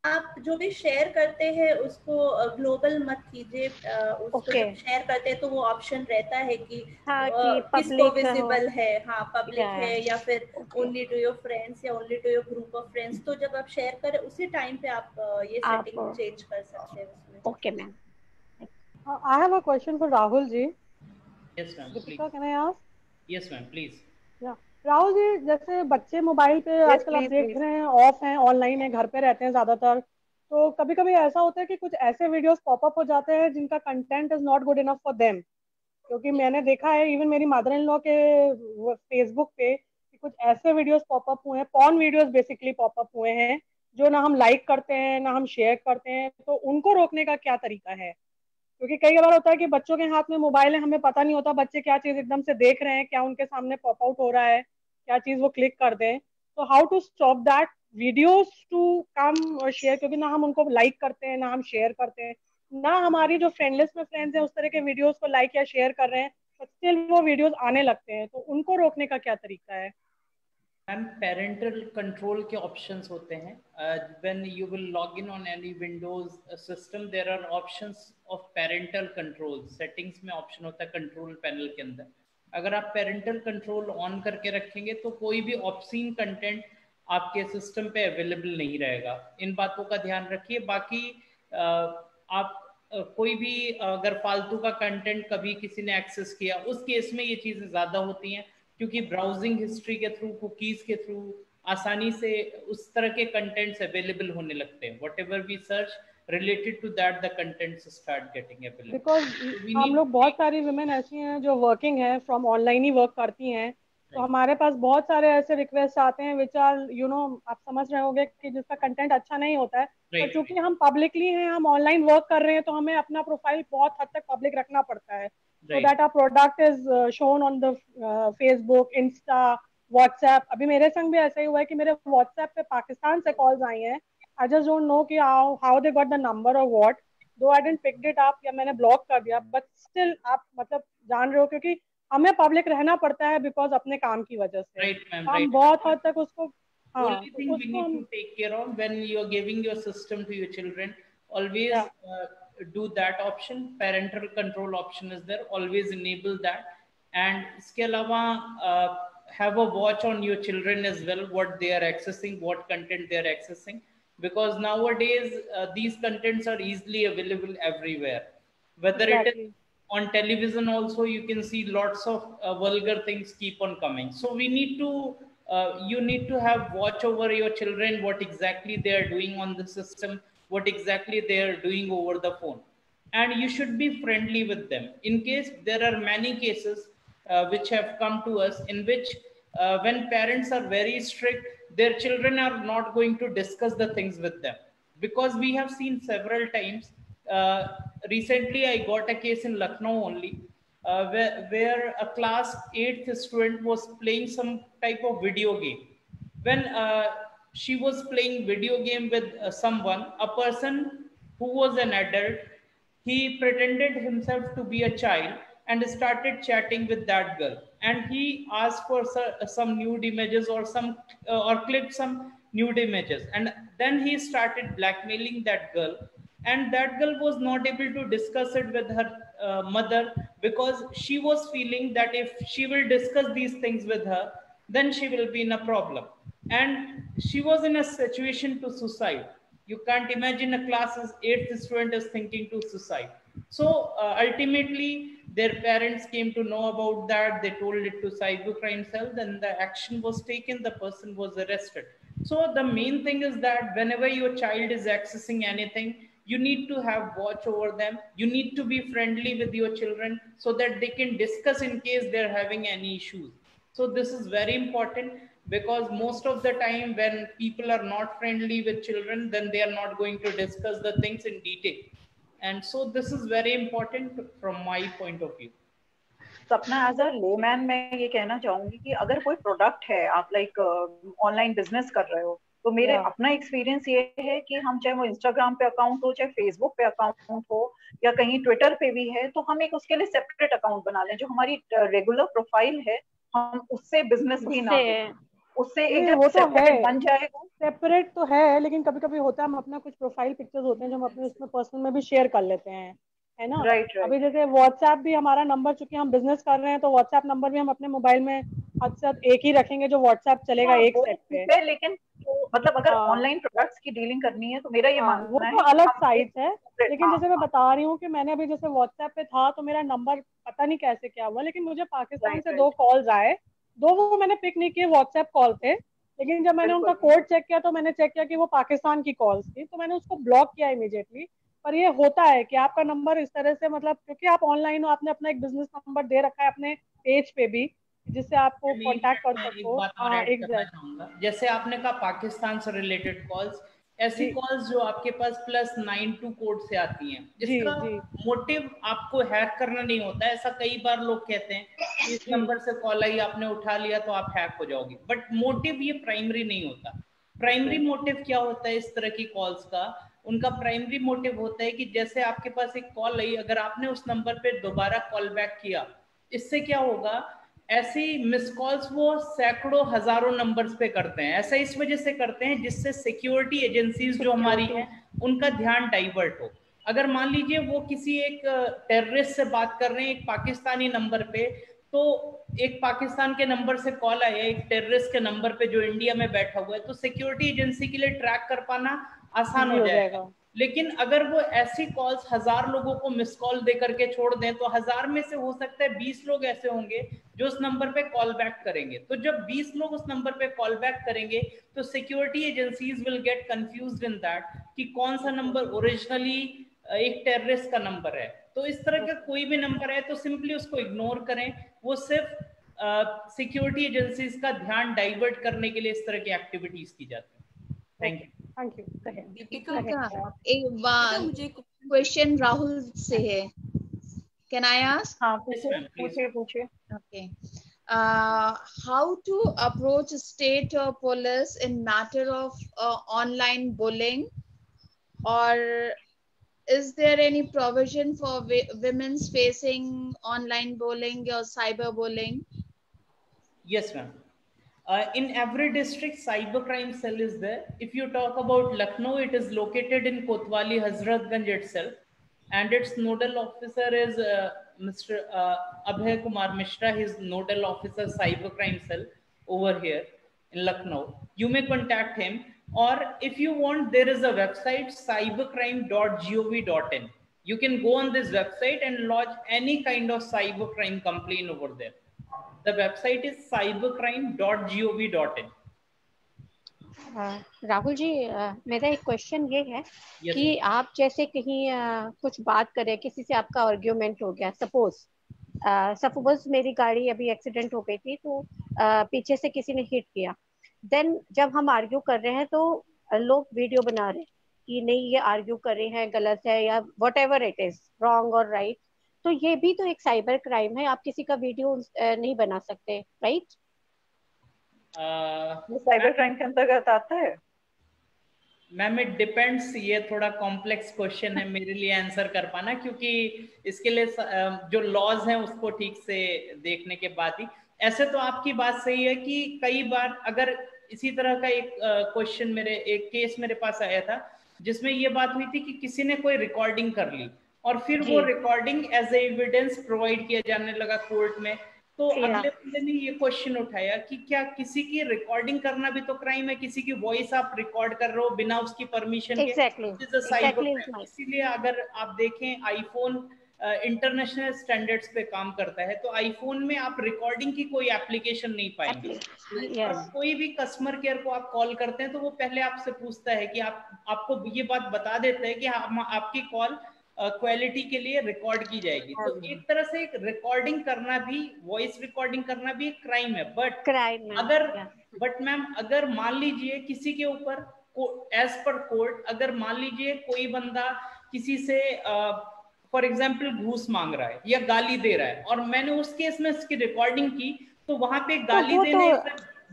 आप जो भी शेयर करते हैं उसको ग्लोबल मत कीजिए। उसको जब शेयर करते हैं तो वो ऑप्शन रहता है कि किसको विजिबल है, हाँ पब्लिक है या फिर ओनली टू योर फ्रेंड्स या only to your group of friends. तो जब आप शेयर करें उसी टाइम पे आप ये सेटिंग चेंज कर सकते हैं उसमें। Okay ma'am. I have a question for Rahul ji. Yes ma'am. Deepika, can I ask? Yes ma'am, please. Yeah. Rahul ji, जैसे बच्चे मोबाइल पे आजकल आप देख रहे हैं ऑफ हैं, ऑनलाइन है, घर पे रहते हैं ज्यादातर, तो कभी कभी ऐसा होता है कि कुछ ऐसे वीडियोस पॉपअप हो जाते हैं जिनका content is not good enough for them. क्योंकि मैंने देखा है इवन मेरी मदर इन लॉ के फेसबुक पे कि कुछ ऐसे वीडियोस पॉपअप हुए हैं, पॉर्न वीडियोस बेसिकली पॉपअप हुए हैं, जो ना हम लाइक करते हैं ना हम शेयर करते हैं। तो उनको रोकने का क्या तरीका है? क्योंकि कई बार होता है कि बच्चों के हाथ में मोबाइल है, हमें पता नहीं होता बच्चे क्या चीज एकदम से देख रहे हैं, क्या उनके सामने पॉप आउट हो रहा है, क्या चीज वो क्लिक कर दें। तो how to stop that videos to come और शेयर? क्योंकि ना हम उनको लाइक करते हैं ना हम शेयर करते हैं, ना हमारी जो फ्रेंड लिस्ट में फ्रेंड्स हैं उस तरह के वीडियोस को लाइक या शेयर कर रहे हैं, बट स्टिल वो वीडियोस आने लगते हैं। तो उनको रोकने का क्या तरीका है? मैम पेरेंटल कंट्रोल के ऑप्शंस होते हैं। When you will log in on any Windows system there are options of parental control. Settings में ऑप्शन होता है कंट्रोल पैनल के अंदर। अगर आप पेरेंटल कंट्रोल ऑन करके रखेंगे तो कोई भी ऑब्सीन कंटेंट आपके सिस्टम पे अवेलेबल नहीं रहेगा। इन बातों का ध्यान रखिए। बाकी आप कोई भी अगर फालतू का कंटेंट कभी किसी ने एक्सेस किया, उस केस में ये चीज़ें ज़्यादा होती हैं, क्योंकि ब्राउजिंग हिस्ट्री के थ्रू, कुकीज़ के थ्रू आसानी से उस तरह के कंटेंट्स अवेलेबल होने लगते हैं। Whatever we search related to that the contents start getting available. Because हम लोग बहुत सारी women ऐसी हैं जो वर्किंग हैं, फ्रॉम ऑनलाइन ही वर्क करती हैं, तो हमारे पास बहुत सारे ऐसे रिक्वेस्ट आते हैं विच आर आप समझ रहे होंगे कि जिसका कंटेंट अच्छा नहीं होता है, पर चूंकि हम पब्लिकली हैं, हम ऑनलाइन वर्क कर रहे हैं, तो हमें अपना प्रोफाइल बहुत हद तक पब्लिक रखना पड़ता है, so that our product is shown on the Facebook, Insta, WhatsApp. अभी मेरे संग भी ऐसा ही हुआ है कि मेरे WhatsApp पे पाकिस्तान से कॉल्स आई हैं. I just don't know कि how they got the number or what. Though I didn't picked it up या मैंने ब्लॉक कर दिया, but still आप मतलब जान रहे हो, क्योंकि हमें पब्लिक रहना पड़ता है बिकॉज अपने काम की वजह से. हम बहुत हद तक उसको only thing we need to take care of when you are giving your system to your children, always do that option. Parental control option is there, always enable that. And इसके अलावा have a watch on your children as well, what they are accessing, what content they are accessing, because nowadays these contents are easily available everywhere, whether it is on television also. You can see lots of vulgar things keep on coming, so we need to you need to have watch over your children, what exactly they are doing on the system, what exactly they are doing over the phone, and you should be friendly with them. In case there are many cases which have come to us in which when parents are very strict, their children are not going to discuss the things with them, because we have seen several times. Recently I got a case in Lucknow only, where a class 8th student was playing some type of video game. When she was playing video game with someone, a person who was an adult, he pretended himself to be a child and started chatting with that girl, and he asked for some nude images or some or clipped some nude images, and then he started blackmailing that girl, and that girl was not able to discuss it with her mother, because she was feeling that if she will discuss these things with her, then she will be in a problem, and she was in a situation to suicide. You can't imagine a class 8th student is thinking to suicide. So ultimately their parents came to know about that, they told it to cybercrime cell, then the action was taken, the person was arrested. So the main thing is that whenever your child is accessing anything, you need to have watch over them, you need to be friendly with your children so that they can discuss in case they're having any issues. So this is very important, because most of the time when people are not friendly with children, then they are not going to discuss the things in detail. And so this is very important from my point of view. सपना, as a layman मैं ये कहना चाहूंगी कि अगर कोई product है, आप लाइक ऑनलाइन बिजनेस कर रहे हो, तो मेरे अपना एक्सपीरियंस ये है कि हम चाहे वो इंस्टाग्राम पे अकाउंट हो, चाहे फेसबुक पे अकाउंट हो, या कहीं ट्विटर पे भी है, तो हम एक उसके लिए सेपरेट अकाउंट बना लें. जो हमारी रेगुलर प्रोफाइल है, हम उससे बिजनेस भी ना करें, उससे एक जब सेपरेट बन जाएगा. सेपरेट तो है, लेकिन कभी कभी होता है हम अपना कुछ प्रोफाइल पिक्चर्स होते हैं जो हम अपने उसमें पर्सनल में भी शेयर कर लेते हैं, है ना. अभी जैसे व्हाट्सएप भी हमारा नंबर, चूंकि हम बिजनेस कर रहे हैं, तो व्हाट्सएप नंबर भी हम अपने मोबाइल में अक्सर एक ही रखेंगे जो व्हाट्सएप चलेगा एक सेट पे. लेकिन मतलब अगर ऑनलाइन प्रोडक्ट्स की डीलिंग करनी है तो मेरा ये मानना है वो तो अलग साइट है. लेकिन जैसे मैं बता रही हूँ कि मैंने अभी जैसे व्हाट्सएप पे था, तो मेरा नंबर पता नहीं कैसे क्या हुआ, लेकिन मुझे पाकिस्तान से 2 कॉल्स आए, 2 वो मैंने पिक नहीं किए, व्हाट्सएप कॉल थे, लेकिन जब मैंने उनका कोड चेक किया तो मैंने चेक किया कि वो पाकिस्तान की कॉल्स थी, तो मैंने उसको ब्लॉक किया इमीडिएटली. पर ये होता है कि आपका नंबर इस तरह से, मतलब क्योंकि आप ऑनलाइन हो, आपने अपना एक बिजनेस नंबर दे रखा है अपने पेज पे भी, जिससे आपको कांटेक्ट कर सको. हाँ, जैसे आपने कहा पाकिस्तान से रिलेटेड कॉल्स, ऐसी कॉल्स जो आपके पास +92 कोड से आती हैं, जिसका मोटिव आपको हैक करना नहीं होता है. ऐसा कई बार लोग कहते हैं इस नंबर से कॉल आई, आपने उठा लिया तो आप हैक हो जाओगे, बट मोटिव ये प्राइमरी नहीं होता. प्राइमरी मोटिव क्या होता है इस तरह की कॉल्स का? उनका प्राइमरी मोटिव होता है कि जैसे आपके पास एक कॉल आई, अगर आपने उस नंबर पे दोबारा कॉल बैक किया, इससे क्या होगा, ऐसी मिस कॉल्स वो सैकड़ों हजारों नंबर्स पे करते हैं. ऐसा इस वजह से करते हैं जिससे सिक्योरिटी एजेंसीज जो हमारी हैं उनका ध्यान डाइवर्ट हो. अगर मान लीजिए वो किसी एक टेररिस्ट से बात कर रहे हैं एक पाकिस्तानी नंबर पे, तो एक पाकिस्तान के नंबर से कॉल आया एक टेररिस्ट के नंबर पे जो इंडिया में बैठा हुआ है, तो सिक्योरिटी एजेंसी के लिए ट्रैक कर पाना आसान हो जाएगा. लेकिन अगर वो ऐसी कॉल्स 1000 लोगों को मिस कॉल दे करके छोड़ दें, तो 1000 में से हो सकता है 20 लोग ऐसे होंगे जो उस नंबर पे कॉल बैक करेंगे. तो जब 20 लोग उस नंबर पे कॉल बैक करेंगे, तो security agencies will get confused in that कि कौन सा नंबर ओरिजिनली एक टेररिस्ट का नंबर है. तो इस तरह का कोई भी नंबर है तो सिंपली उसको इग्नोर करें. वो सिर्फ सिक्योरिटी एजेंसीज का ध्यान डाइवर्ट करने के लिए इस तरह की एक्टिविटीज की जाती है। Thank you. Thank you. Deepika, एक क्वेश्चन राहुल से है, कैन आई आस्क? हाँ पूछिए। Okay. How to approach state or police in matter of online bullying, or is there any provision for women facing online bullying or cyber bullying? Yes, ma'am. In every district, cybercrime cell is there. If you talk about Lucknow, it is located in Kotwali, Hazratganj itself, and its nodal officer is Mr. Abhay Kumar Mishra. He is nodal officer cybercrime cell over here in Lucknow. You may contact him, or if you want, there is a website cybercrime.gov.in. You can go on this website and lodge any kind of cybercrime complaint over there. The website is cybercrime.gov.in. Rahul ji, मेरा एक question ये है कि आप जैसे कहीं कुछ बात करें, किसी से आपका आर्ग्यूमेंट हो गया, सपोज मेरी गाड़ी अभी एक्सीडेंट हो गई थी, तो पीछे से किसी ने हिट किया, देन जब हम आर्ग्यू कर रहे हैं तो लोग वीडियो बना रहे हैं कि नहीं ये आर्ग्यू कर रहे हैं गलत है या what ever it is, wrong और राइट, तो ये भी तो एक साइबर क्राइम है। आप किसी का वीडियो नहीं बना सकते, राइट? साइबर क्राइम के अंतर्गत आता है। मैम इट डिपेंड्स, ये थोड़ा कॉम्प्लेक्स क्वेश्चन है मेरे लिए आंसर कर पाना, क्योंकि इसके लिए जो लॉज हैं उसको ठीक से देखने के बाद ही। ऐसे तो आपकी बात सही है कि कई बार अगर इसी तरह का एक क्वेश्चन एक केस मेरे पास आया था जिसमें ये बात हुई थी कि किसी ने कोई रिकॉर्डिंग कर ली और फिर वो recording as a evidence provide किया जाने लगा कोर्ट में, तो अगले बंदे ने ये क्वेश्चन उठाया कि क्या किसी की रिकॉर्डिंग करना भी तो क्राइम है? किसी की वॉइस आप रिकॉर्ड कर रहे हो बिना उसकी परमिशन के। इसीलिए अगर आप देखें आईफोन इंटरनेशनल स्टैंडर्ड्स पे काम करता है, तो आईफोन में आप रिकॉर्डिंग की कोई एप्लीकेशन नहीं पाएंगे। और कोई भी कस्टमर केयर को आप कॉल करते हैं तो वो पहले आपसे पूछता है कि आपको ये बात बता देता है कि आपकी कॉल क्वालिटी के लिए रिकॉर्ड की जाएगी। तो एक तरह से एक रिकॉर्डिंग करना भी, वॉइस रिकॉर्डिंग करना भी एक क्राइम है। बट मैम अगर मान लीजिए किसी के ऊपर एज पर कोर्ट, अगर मान लीजिए कोई बंदा किसी से फॉर एग्जाम्पल घूस मांग रहा है या गाली दे रहा है और मैंने उस केस में इसकी रिकॉर्डिंग की, तो वहां पे गाली देने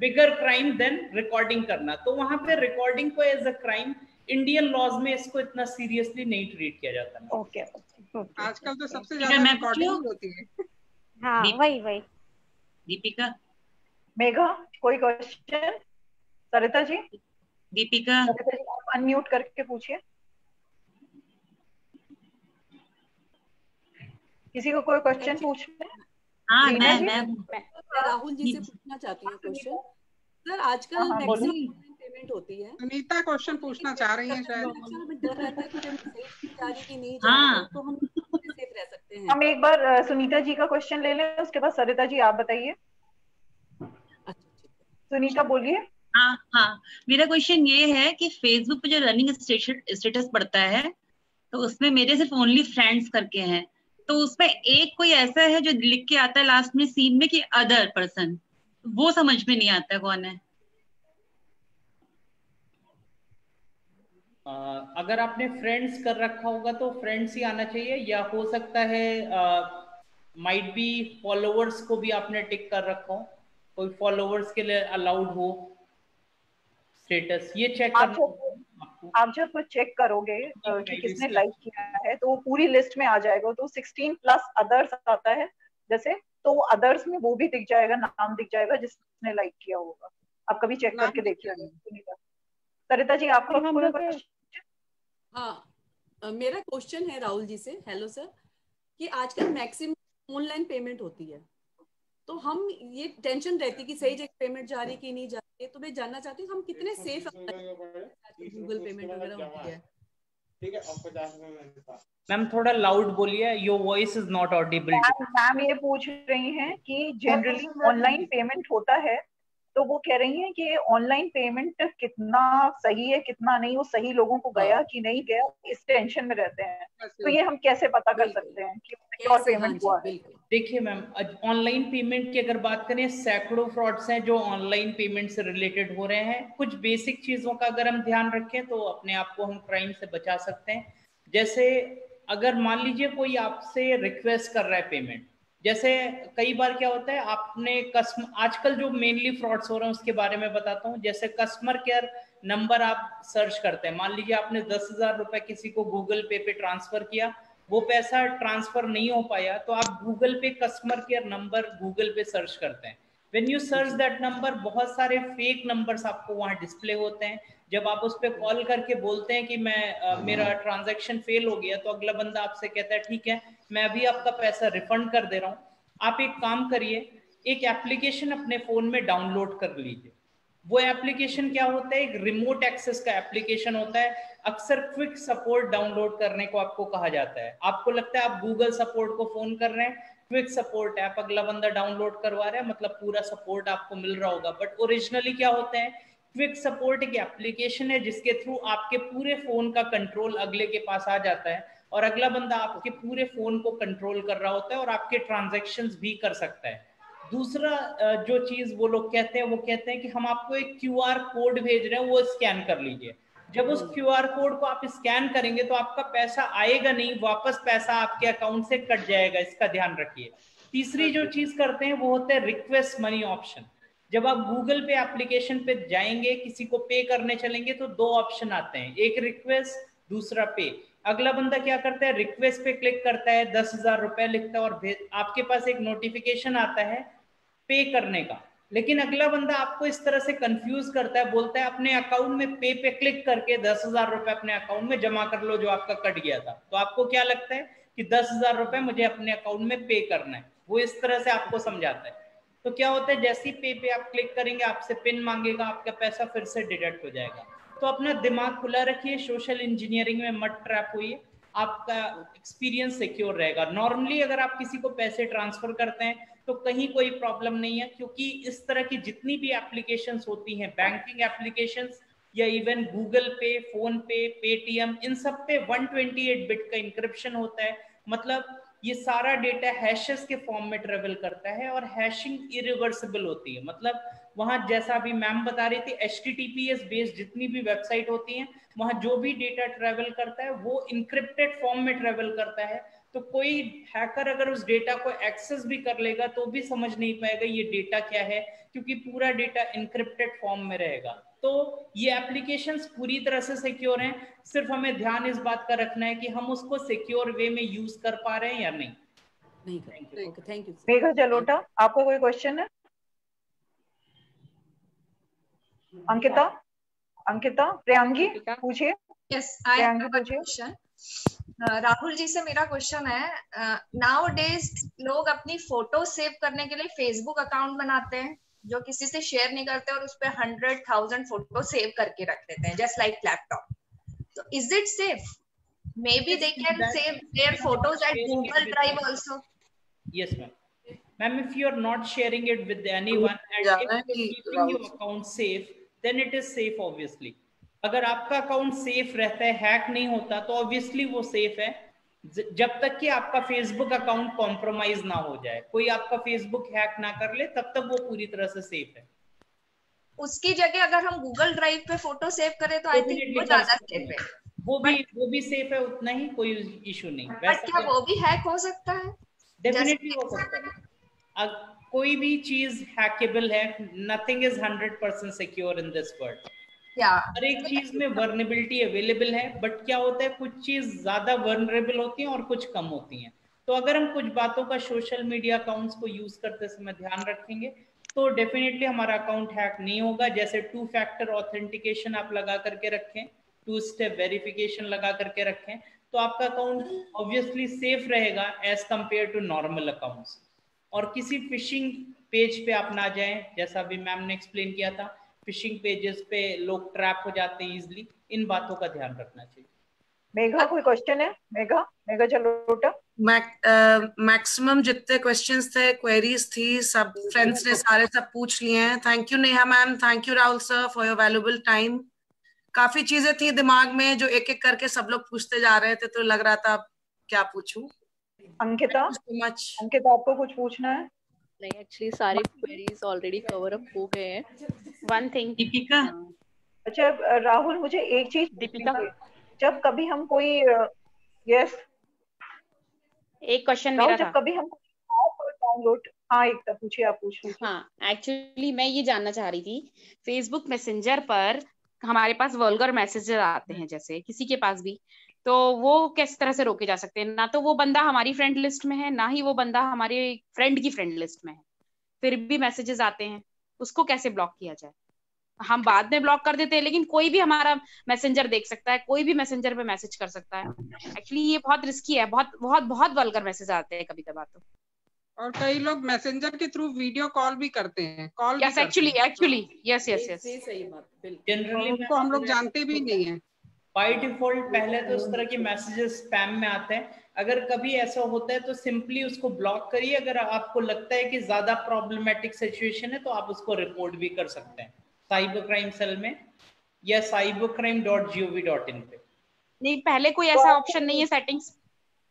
बिगर क्राइम देन रिकॉर्डिंग करना, तो वहां पे रिकॉर्डिंग को as a crime Indian laws में इसको इतना सीरियसली नहीं ट्रीट किया जाता। ओके आजकल तो सबसे ज्यादा रिकॉर्डिंग होती है। हाँ वही दीपिका, मेघा कोई क्वेश्चन? सरिता जी, दीपिका आप अनम्यूट करके पूछिए। किसी को कोई क्वेश्चन पूछना है? हाँ मैं राहुल जी से पूछना चाहती हूँ क्वेश्चन। सर आजकल मैक्सिमम पेमेंट होती है। सुनीता क्वेश्चन पूछना चाह रही हैं शायद। डर रहता है कि मैसेज जा रही कि नहीं जा रही, तो हम सेफ रह सकते हैं। हम एक बार सुनीता जी का क्वेश्चन ले लें, उसके बाद सरिता जी आप बताइए। सुनीता बोलिए। हाँ मेरा क्वेश्चन ये है कि फेसबुक पे जो रनिंग स्टेटस पड़ता है तो उसमें मेरे सिर्फ ओनली फ्रेंड्स करके हैं, तो उसमें एक कोई ऐसा है जो लिख के आता है लास्ट में सीन में कि अदर पर्सन, वो समझ में नहीं आता कौन है। अगर आपने फ्रेंड्स कर रखा होगा तो फ्रेंड्स ही आना चाहिए, या हो सकता है माइट बी फॉलोअर्स को भी आपने टिक कर रखा हो, कोई फॉलोअर्स के लिए अलाउड हो स्टेटस, ये चेक करना। आप जब चेक करोगे कि किसने लाइक किया है तो वो पूरी लिस्ट में आ जाएगा, तो 16 प्लस अदर्स आता है जैसे, तो अदर्स में वो भी दिख जाएगा, नाम दिख जाएगा जिसने लाइक किया होगा। आप कभी चेक करके देखिए। सरिता जी आपका कोई क्वेश्चन? हाँ मेरा क्वेश्चन है राहुल जी से। हेलो सर, कि आजकल मैक्सिमम ऑनलाइन पेमेंट होती है, तो हम ये टेंशन रहती कि सही जगह पेमेंट जा रही कि नहीं जा रही है, तो मैं जानना चाहती हूँ हम कितने सेफ गूगल पेमेंट वगैरह होती है। मैम थोड़ा लाउड बोलिए, your voice is not Audible. Ma'am ये पूछ रही हैं कि जनरली ऑनलाइन पेमेंट होता है, तो वो कह रही हैं कि ऑनलाइन पेमेंट कितना सही है कितना नहीं, वो सही लोगों को गया कि नहीं गया, इस टेंशन में रहते हैं। तो ये हम कैसे पता कर सकते हैं कि सिक्योर पेमेंट हुआ है? देखिए मैम, ऑनलाइन पेमेंट की अगर बात करें, सैकड़ों फ्रॉड्स हैं जो ऑनलाइन पेमेंट से रिलेटेड हो रहे हैं। कुछ बेसिक चीजों का अगर हम ध्यान रखें तो अपने आप को हम क्राइम से बचा सकते हैं। जैसे अगर मान लीजिए कोई आपसे रिक्वेस्ट कर रहा है पेमेंट, जैसे कई बार क्या होता है, आपने आजकल जो मेनली फ्रॉड्स हो रहे हैं उसके बारे में बताता हूँ। जैसे कस्टमर केयर नंबर आप सर्च करते हैं, मान लीजिए आपने 10,000 रुपए किसी को गूगल पे पे ट्रांसफर किया, वो पैसा ट्रांसफर नहीं हो पाया, तो आप गूगल पे कस्टमर केयर नंबर गूगल पे सर्च करते हैं। When you search that number, बहुत सारे फेक नंबर्स आपको वहां डिस्प्ले होते हैं। जब आप उस पर कॉल करके बोलते हैं कि मेरा ट्रांजैक्शन फेल हो गया, तो अगला बंदा आपसे कहता है ठीक है, मैं अभी आपका पैसा रिफंड कर दे रहा हूँ। आप एक काम करिए, एक एप्लीकेशन अपने फोन में डाउनलोड कर लीजिए। वो एप्लीकेशन क्या होता है, एक रिमोट एक्सेस का एप्लीकेशन होता है। अक्सर क्विक सपोर्ट डाउनलोड करने को आपको कहा जाता है। आपको लगता है आप गूगल सपोर्ट को फोन कर रहे हैं, क्विक सपोर्ट ऐप अगला बंदा डाउनलोड करवा रहा है, मतलब पूरा सपोर्ट आपको मिल रहा होगा। बट ओरिजिनली क्या होता है, क्विक सपोर्ट एक एप्लीकेशन है जिसके थ्रू आपके पूरे फोन का कंट्रोल अगले के पास आ जाता है, और अगला बंदा आपके पूरे फोन को कंट्रोल कर रहा होता है और आपके ट्रांजैक्शंस भी कर सकता है। दूसरा जो चीज वो लोग कहते हैं, वो कहते हैं कि हम आपको एक QR कोड भेज रहे हैं, वो स्कैन कर लीजिए। जब उस QR कोड को आप स्कैन करेंगे तो आपका पैसा आएगा नहीं, वापस पैसा आपके अकाउंट से कट जाएगा, इसका ध्यान रखिए। तीसरी जो चीज करते हैं वो होता है रिक्वेस्ट मनी ऑप्शन। जब आप गूगल पे एप्लीकेशन पे जाएंगे, किसी को पे करने चलेंगे, तो दो ऑप्शन आते हैं, एक रिक्वेस्ट, दूसरा पे। अगला बंदा क्या करता है, रिक्वेस्ट पे क्लिक करता है, 10,000 रुपए लिखता है और आपके पास एक नोटिफिकेशन आता है पे करने का। लेकिन अगला बंदा आपको इस तरह से कंफ्यूज करता है, बोलता है अपने अकाउंट में पे क्लिक करके 10,000 रुपए अपने अकाउंट में जमा कर लो जो आपका कट गया था। तो आपको क्या लगता है कि 10,000 रुपए मुझे अपने अकाउंट में पे करना है, वो इस तरह से आपको समझाता है। तो क्या होता है, जैसे ही पे आप क्लिक करेंगे आपसे पिन मांगेगा, आपका पैसा फिर से डिडक्ट हो जाएगा। तो अपना दिमाग खुला रखिए, सोशल इंजीनियरिंग में मत ट्रैप होइए, आपका एक्सपीरियंस सिक्योर रहेगा। नॉर्मली अगर आप किसी को पैसे ट्रांसफर करते हैं तो कहीं कोई प्रॉब्लम नहीं है, क्योंकि इस तरह की जितनी भी एप्लीकेशंस होती हैं, बैंकिंग एप्लीकेशंस या इवन गूगल पे, फोन पे, पेटीएम, इन सब पे 128 बिट का इंक्रिप्शन होता है। मतलब ये सारा डेटा हैशेस के फॉर्म में ट्रेवल करता है और हैशिंग इरिवर्सिबल होती है। मतलब वहां जैसा अभी मैम बता रही थी, HTTPS बेस्ड जितनी भी वेबसाइट होती हैं, वहां जो भी डेटा ट्रेवल करता है वो इनक्रिप्टेड फॉर्म में ट्रेवल करता है। तो कोई हैकर अगर उस डेटा को एक्सेस भी कर लेगा तो भी समझ नहीं पाएगा ये डेटा क्या है, क्योंकि पूरा डेटा इनक्रिप्टेड फॉर्म में रहेगा। तो ये एप्लीकेशंस पूरी तरह से सिक्योर हैं, सिर्फ हमें ध्यान इस बात का रखना है कि हम उसको सिक्योर वे में यूज कर पा रहे हैं या नहीं। Thank you. मेघा जलोटा, आपका कोई क्वेश्चन है? अंकिता, प्रियंकी पूछिए। Yes, I have a question. Rahul ji से मेरा क्वेश्चन है, नाउ डेज लोग अपनी फोटो सेव करने के लिए फेसबुक अकाउंट बनाते हैं जो किसी से शेयर नहीं करते और उस पर 100,000 फोटो सेव करके रख देते हैं, जस्ट लाइक लैपटॉप। तो is it safe? Maybe they can save their photos at Google Drive also. Yes ma'am. Ma'am, if you are not sharing it with anyone and if you are keeping your account safe, then it is safe obviously. अगर आपका account safe रहता है, hack नहीं होता, तो obviously वो safe है, जब तक कि आपका फेसबुक अकाउंट कॉम्प्रोमाइज ना हो जाए, कोई आपका फेसबुक हैक ना कर ले, तब तक वो पूरी तरह से सेफ है। उसकी जगह अगर हम गूगल ड्राइव पे फोटो सेव करें तो आई थिंक वो ज्यादा सेफ है। वो भी सेफ है, उतना ही, कोई इशू नहीं। बट क्या वो भी हैक हो सकता है? डेफिनेटली हो सकता है। कोई भी चीज हैकेबल है, nothing is 100% secure in this world. हर एक चीज में वर्नेबिलिटी अवेलेबल है, बट क्या होता है, कुछ चीज ज्यादा वर्नरेबल होती हैं और कुछ कम होती हैं। तो अगर हम कुछ बातों का सोशल मीडिया अकाउंट्स को यूज करते समय ध्यान रखेंगे तो डेफिनेटली हमारा अकाउंट हैक नहीं होगा। जैसे 2 फैक्टर ऑथेंटिकेशन आप लगा करके रखें, 2 स्टेप वेरिफिकेशन लगा करके रखें, तो आपका अकाउंट ऑब्वियसली सेफ रहेगा as compare to normal accounts. और किसी फिशिंग पेज पे आप ना जाएं, जैसा अभी मैम ने एक्सप्लेन किया था, फिशिंग पेजेस पे लोग ट्रैप हो जाते हैं इजिली, इन बातों का ध्यान रखना चाहिए। मेघा कोई क्वेश्चन है? मेघा जलोटा। मैक्सिमम जितने क्वेश्चंस थे, क्वेरीज थी, सब फ्रेंड्स ने सारे सब पूछ लिए हैं। Thank you Neha ma'am, thank you Rahul sir for your valuable time. काफी चीजें थी दिमाग में जो एक एक करके सब लोग पूछते जा रहे थे, तो लग रहा था क्या पूछूं। अंकिता, अंकिता आपको कुछ पूछना है? नहीं, एक्चुअली सारे क्वेरीज ऑलरेडी कवर अप हो गए हैं। वन थिंग दीपिका, अच्छा राहुल, मुझे एक चीज दीपिका, जब कभी हम कोई यस एक क्वेश्चन मेरा था। जब कभी हम डाउनलोड, हाँ एक पूछिए, आप पूछ लीजिए। हाँ, एक्चुअली मैं ये जानना चाह रही थी, फेसबुक मैसेंजर पर हमारे पास वल्गर मैसेजेस आते हैं, जैसे किसी के पास भी, तो वो किस तरह से रोके जा सकते हैं? ना तो वो बंदा हमारी फ्रेंड लिस्ट में है, ना ही वो बंदा हमारे फ्रेंड की फ्रेंड लिस्ट में है, फिर भी मैसेजेस आते हैं, उसको कैसे ब्लॉक किया जाए? हम बाद में ब्लॉक कर देते हैं, लेकिन कोई भी हमारा मैसेंजर देख सकता है, कोई भी मैसेंजर पे मैसेज कर सकता है। एक्चुअली ये बहुत रिस्की है, बहुत बहुत बहुत वल्गर मैसेज आते हैं कभी कभार। तो और कई लोग मैसेंजर के थ्रू वीडियो कॉल भी करते हैं, call yes actually yes yes yes, सही बात, बिल्कुल। जनरली उनको हम लोग जानते भी नहीं है। बाय डिफॉल्ट पहले तो उस तरह के मैसेजेस स्पैम में आते हैं। अगर कभी ऐसा होता है तो सिंपली उसको ब्लॉक करिए। अगर आपको लगता है कि ज्यादा प्रॉब्लमेटिक सिचुएशन है तो आप उसको रिपोर्ट भी कर सकते हैं साइबर क्राइम सेल में या cybercrime.gov.in पे। नहीं, पहले कोई ऐसा ऑप्शन नहीं है सेटिंग्स,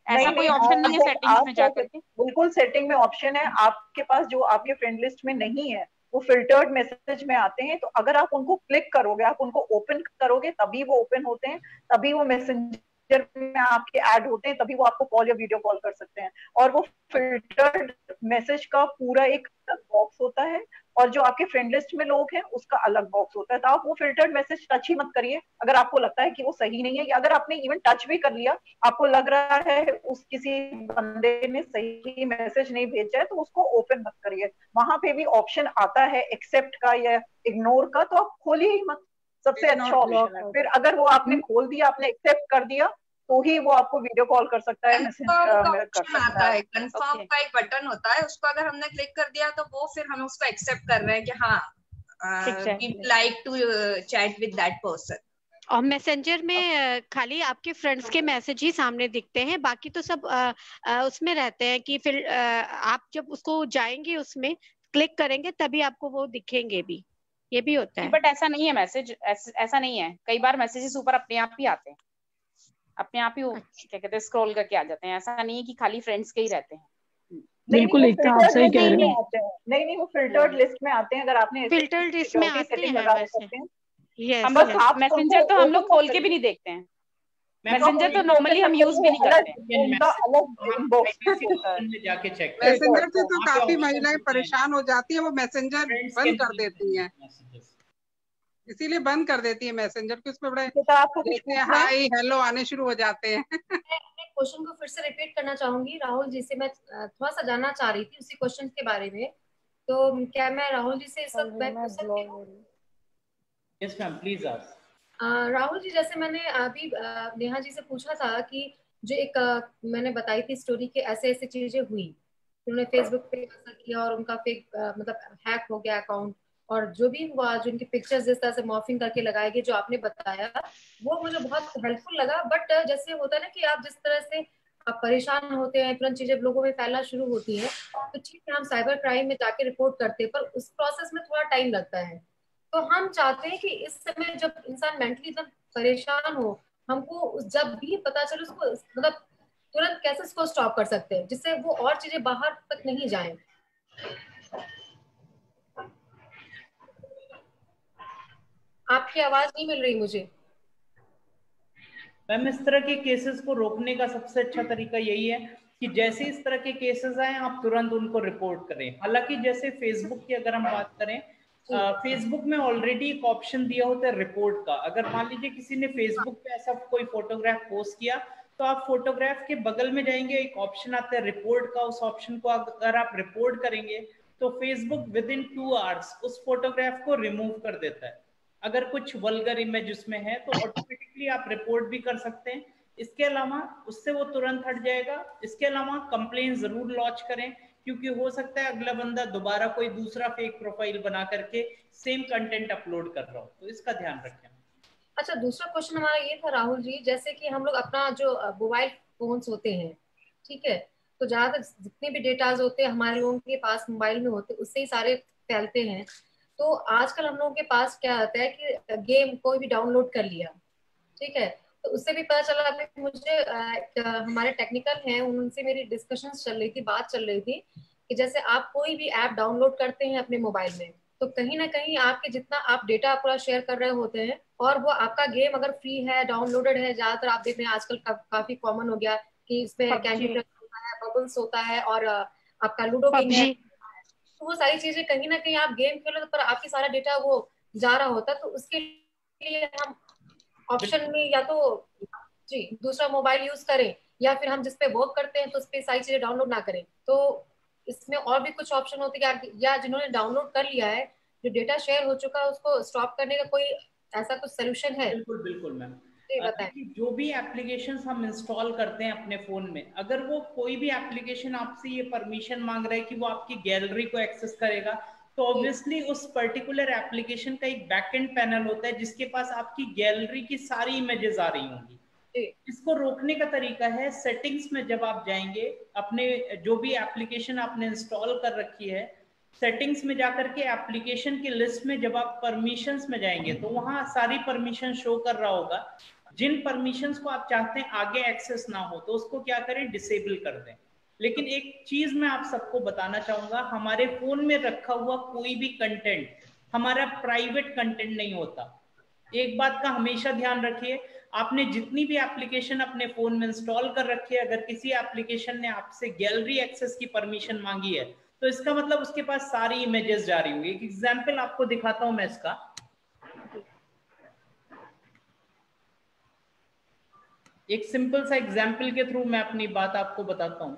ऐसा कोई ऑप्शन नहीं है सेटिंग्स में जाकर के? बिल्कुल सेटिंग में ऑप्शन है आपके पास, जो आपके फ्रेंड लिस्ट में नहीं है वो फिल्टर्ड मैसेज में आते हैं। तो अगर आप उनको क्लिक करोगे, आप उनको ओपन करोगे, तभी वो ओपन होते हैं, तभी वो मैसेंजर में आपके ऐड होते हैं, तभी वो आपको कॉल या वीडियो कॉल कर सकते हैं। और वो फिल्टर्ड मैसेज का पूरा एक बॉक्स होता है, और जो आपके फ्रेंड लिस्ट में लोग हैं उसका अलग बॉक्स होता है। तो आप वो फिल्टर्ड मैसेज टच ही मत करिए अगर आपको लगता है कि वो सही नहीं है, या अगर आपने इवन टच भी कर लिया, आपको लग रहा है उस किसी बंदे ने सही मैसेज नहीं भेजा है, तो उसको ओपन मत करिए। वहां पे भी ऑप्शन आता है एक्सेप्ट का या इग्नोर का, तो आप खोलिए ही मत, सबसे अच्छा ऑप्शन है। फिर अगर वो आपने खोल दिया, आपने एक्सेप्ट कर दिया, तो ही वो आपको वीडियो कॉल कर सकता है, मैसेज कर सकता है। कंफर्म का एक बटन होता है, उसको अगर हमने क्लिक कर दिया तो वो फिर हम उसको एक्सेप्ट कर रहे हैं कि हाँ we like to chat with that person. और मैसेंजर में खाली आपके फ्रेंड्स के मैसेज ही सामने दिखते हैं, बाकी तो सब उसमें रहते हैं कि फिर आप जब उसको जाएंगे, उसमें क्लिक करेंगे, तभी आपको वो दिखेंगे भी, ये भी होता है। बट ऐसा नहीं है, मैसेज ऐसा नहीं है, कई बार मैसेजेस ऊपर अपने आप ही आते हैं, अपने आप ही क्या कहते हैं स्क्रॉल करके आ जाते हैं। ऐसा नहीं है कि खाली फ्रेंड्स के ही रहते हैं। बिल्कुल, एक आप सही कह रहे हो। नहीं, वो फिल्टर्ड लिस्ट में आते हैं। अगर आपने फिल्टर्ड लिस्ट में आते हैं वैसे। हम बस मैसेंजर तो हम लोग खोल के भी नहीं देखते हैं, मैसेंजर तो नॉर्मली हम यूज भी नहीं करते हैं। मैसेंजर से तो काफी महिलाएं परेशान हो जाती है, वो मैसेंजर बंद कर देती हैं, इसीलिए बंद कर देती है मैसेंजर के, उसमें बड़े हाय हेलो आने शुरू हो जाते हैं। क्वेश्चन को फिर से रिपीट करना चाहूंगी राहुल जी से, मैं थोड़ा सा जानना चाह रही थी उसी क्वेश्चन के बारे में। तो क्या मैं राहुल जी से इस वक्त बात कर सकती हूँ? Yes ma'am, please ask. Rahul ji, जैसे मैंने अभी नेहा जी से पूछा था कि जो एक मैंने बताई थी स्टोरी के ऐसे ऐसे चीजें हुई, उन्होंने फेसबुक पे असर किया और उनका फेक मतलब हैक हो गया अकाउंट, और जो भी हुआ, जो उनकी पिक्चर्स जिस तरह से मॉर्फिंग करके लगाए गए, जो आपने बताया वो मुझे बहुत हेल्पफुल लगा। बट जैसे होता है ना कि आप जिस तरह से आप परेशान होते हैं, तुरंत चीजें लोगों में फैलना शुरू होती है, तो ठीक है हम साइबर क्राइम में जाके रिपोर्ट करते हैं, पर उस प्रोसेस में थोड़ा टाइम लगता है। तो हम चाहते हैं कि इस समय जब इंसान मेंटली एकदम परेशान हो, हमको जब भी पता चले उसको मतलब तुरंत कैसे इसको स्टॉप कर सकते हैं जिससे वो और चीजें बाहर तक नहीं जाएं। आपकी आवाज नहीं मिल रही मुझे। मैम, इस तरह के केसेस को रोकने का सबसे अच्छा तरीका यही है कि जैसे इस तरह के केसेस आए आप तुरंत उनको रिपोर्ट करें। हालांकि जैसे फेसबुक की अगर हम बात करें, फेसबुक में ऑलरेडी एक ऑप्शन दिया होता है रिपोर्ट का। अगर मान लीजिए किसी ने फेसबुक पे ऐसा कोई फोटोग्राफ पोस्ट किया, तो आप फोटोग्राफ के बगल में जाएंगे, एक ऑप्शन आता है रिपोर्ट का, उस ऑप्शन को अगर आप रिपोर्ट करेंगे तो फेसबुक विद इन 2 आवर्स उस फोटोग्राफ को रिमूव कर देता है। अगर कुछ वल्गर इमेज उसमें है तो ऑटोमेटिकली आप रिपोर्ट भी कर सकते हैं। इसके अलावा उससे वो तुरंत हट जाएगा। इसके अलावा कंप्लेन जरूर लॉन्च करें, क्योंकि हो सकता है अगला बंदा दोबारा कोई दूसरा फेक प्रोफाइल बना करके सेम कंटेंट अपलोड कर रहा हो, तो इसका ध्यान रखें। अच्छा, दूसरा क्वेश्चन हमारा ये था राहुल जी, जैसे कि हम लोग अपना जो मोबाइल फोन्स होते हैं, ठीक है, तो ज्यादातर जितने भी डेटाज होते हैं हमारे लोगों के पास मोबाइल में होते हैं, उससे ही सारे फैलते हैं। तो आजकल हम लोगों के पास क्या होता है कि गेम कोई भी डाउनलोड कर लिया, ठीक है, तो उससे भी पता चला कि मुझे हमारे टेक्निकल हैं उनसे मेरी डिस्कशंस चल रही थी, बात चल रही थी कि जैसे आप कोई भी ऐप डाउनलोड करते हैं अपने मोबाइल में, तो कहीं ना कहीं आपके जितना आप डेटा पूरा शेयर कर रहे होते हैं, और वो आपका गेम अगर फ्री है, डाउनलोडेड है, ज्यादातर आप देख रहे हैं आजकल काफी कॉमन हो गया कि इसमें कैंडी क्रश होता है, बबल्स होता है, और आपका लूडो किंग है, तो वो सारी चीजें कहीं ना कहीं आप गेम खेलो पर आपकी सारा डेटा वो जा रहा होता है। तो उसके लिए हम ऑप्शन में या तो जी दूसरा मोबाइल यूज करें, या फिर हम जिसपे वर्क करते हैं तो उस पर सारी चीजें डाउनलोड ना करें। तो इसमें और भी कुछ ऑप्शन होते हैं या जिन्होंने डाउनलोड कर लिया है, जो डेटा शेयर हो चुका है, उसको स्टॉप करने का कोई ऐसा कुछ सोल्यूशन है? बिल्कुल बिल्कुल मैम। जो भी एप्लीकेशंस हम इंस्टॉल करते हैं अपने फोन में, अगर वो कोई भी एप्लीकेशन आपसे ये परमिशन मांग रहा है कि वो आपकी गैलरी को एक्सेस करेगा, तो ऑब्वियसली उस पर्टिकुलर एप्लीकेशन का एक बैकएंड पैनल होता है जिसके पास आपकी गैलरी की सारी इमेजेस आ रही होंगी। इसको रोकने का तरीका है, सेटिंग्स में जब आप जाएंगे, अपने जो भी एप्लीकेशन आपने इंस्टॉल कर रखी है, सेटिंग्स में जाकर के एप्लीकेशन की लिस्ट में जब आप परमिशंस में जाएंगे तो वहां सारी परमिशन शो कर रहा होगा। जिन परमिशंस को आप चाहते हैं आगे एक्सेस ना हो तो उसको क्या करें, डिसेबल कर दें। लेकिन एक चीज मैं आप सबको बताना चाहूंगा, हमारे फोन में रखा हुआ कोई भी कंटेंट हमारा प्राइवेट कंटेंट नहीं होता। एक बात का हमेशा ध्यान रखिए, आपने जितनी भी एप्लीकेशन अपने फोन में इंस्टॉल कर रखी है, अगर किसी एप्लीकेशन ने आपसे गैलरी एक्सेस की परमिशन मांगी है तो इसका मतलब उसके पास सारी इमेजेस जा रही होंगी। एक एग्जांपल आपको दिखाता हूं मैं इसका। एक सिंपल सा एग्जांपल के थ्रू मैं अपनी बात आपको बताता हूं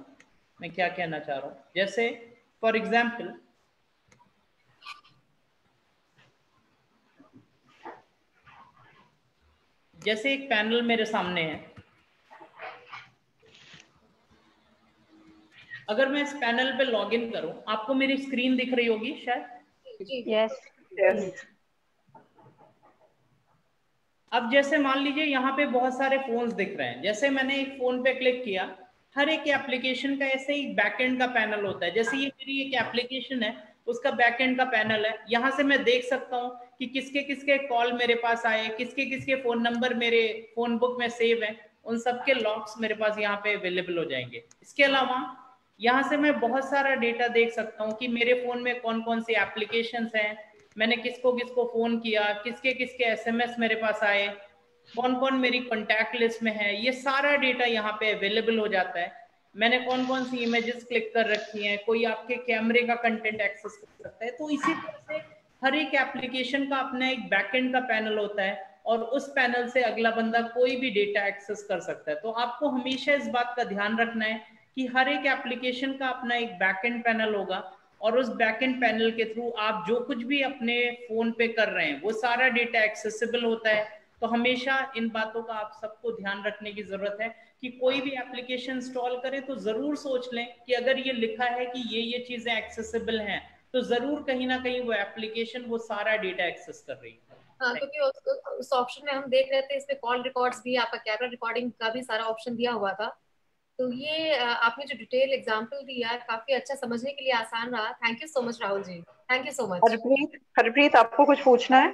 मैं क्या कहना चाह रहा हूं। जैसे फॉर एग्जांपल, जैसे एक पैनल मेरे सामने है, अगर मैं इस पैनल पे लॉगिन करूं, आपको मेरी स्क्रीन दिख रही होगी शायद। यस। अब जैसे मान लीजिए यहाँ पे बहुत सारे फोन्स दिख रहे हैं, जैसे मैंने एक फोन पे क्लिक किया, हर एक एप्लीकेशन का ऐसे ही बैकएंड का पैनल होता है। जैसे ये मेरी एक एप्लीकेशन है, उसका बैकएंड का पैनल है। यहाँ से मैं देख सकता हूँ कि किसके किसके कॉल मेरे पास आए, किसके किसके फोन नंबर मेरे फोन बुक में सेव है, उन सबके लॉग्स मेरे पास यहाँ पे अवेलेबल हो जाएंगे। इसके अलावा यहाँ से मैं बहुत सारा डेटा देख सकता हूँ कि मेरे फोन में कौन कौन सी एप्लीकेशंस हैं, मैंने किसको किसको फोन किया, किसके किसके एसएमएस मेरे पास आए, कौन कौन मेरी कॉन्टैक्ट लिस्ट में है, ये सारा डेटा यहाँ पे अवेलेबल हो जाता है। मैंने कौन कौन सी इमेजेस क्लिक कर रखी हैं, कोई आपके कैमरे का कंटेंट एक्सेस कर सकता है। तो इसी तरह से हर एक एप्लीकेशन का अपना एक बैकएंड का पैनल होता है और उस पैनल से अगला बंदा कोई भी डेटा एक्सेस कर सकता है। तो आपको हमेशा इस बात का ध्यान रखना है कि हर एक एप्लीकेशन का अपना एक बैकएंड पैनल होगा और उस बैकएंड पैनल के थ्रू आप जो कुछ भी अपने फोन पे कर रहे हैं वो सारा डेटा एक्सेसिबल होता है। तो हमेशा इन बातों का आप सबको ध्यान रखने की जरूरत है कि कोई भी एप्लीकेशन इंस्टॉल करें तो जरूर सोच लें कि अगर ये लिखा है कि ये चीजें एक्सेसिबल हैं तो जरूर कहीं ना कहीं वो एप्लीकेशन वो सारा डेटा एक्सेस कर रही है। हाँ, क्योंकि उस ऑप्शन में हम देख रहे थे इसमें कॉल रिकॉर्ड्स भी, आपका कैमरा रिकॉर्डिंग का भी सारा ऑप्शन दिया हुआ था। तो ये आपने जो डिटेल एग्जांपल दिया है काफी अच्छा, समझने के लिए आसान रहा। Thank you so much Rahul ji, thank you so much. Harpreet आपको कुछ पूछना है?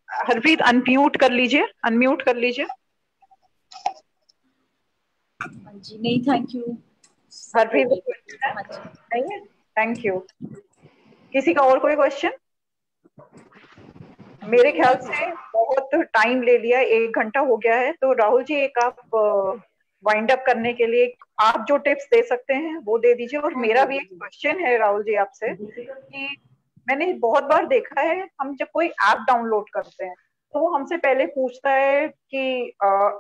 हरप्रीत अनम्यूट कर लीजिए, अनम्यूट कर लीजिए। जी नहीं, थैंक यू हरप्रीत, नहीं है? Thank you. किसी का और कोई क्वेश्चन? मेरे ख्याल से बहुत टाइम ले लिया, 1 घंटा हो गया है। तो राहुल जी, एक आप वाइंड अप करने के लिए आप जो टिप्स दे सकते हैं वो दे दीजिए। और मेरा भी एक क्वेश्चन है राहुल जी आपसे कि मैंने बहुत बार देखा है, हम जब कोई ऐप डाउनलोड करते हैं तो वो हमसे पहले पूछता है कि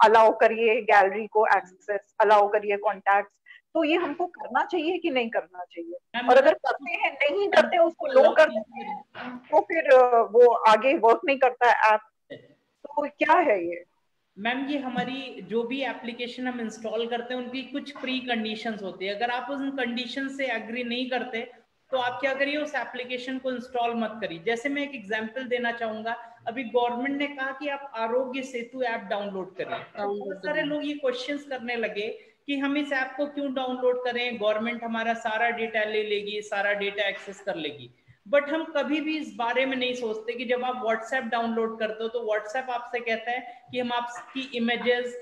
अलाउ करिए गैलरी को एक्सेस, अलाउ करिए कॉन्टैक्ट्स। तो ये हमको करना चाहिए कि नहीं करना चाहिए? और अगर करते हैं, नहीं करते, उसको नो कर देते हैं, तो फिर वो आगे वर्क नहीं करता है ऐप, तो क्या है ये? मैम, ये हमारी जो भी एप्लीकेशन हम इंस्टॉल करते हैं उनकी कुछ प्री कंडीशंस होती है। अगर आप उन कंडीशन से एग्री नहीं करते तो आप क्या करिए, उस एप्लीकेशन को इंस्टॉल मत करिए। जैसे मैं एक एग्जांपल देना चाहूंगा, अभी गवर्नमेंट ने कहा कि आप आरोग्य सेतु ऐप डाउनलोड करिए। बहुत सारे लोग ये क्वेश्चंस करने लगे कि हम इस ऐप को क्यों डाउनलोड करें, गवर्नमेंट हमारा सारा डेटा ले लेगी, सारा डेटा एक्सेस कर लेगी। बट हम कभी भी इस बारे में नहीं सोचते कि जब आप व्हाट्सएप डाउनलोड करते हो तो व्हाट्सएप आपसे कहता है कि हम आपकी इमेजेस,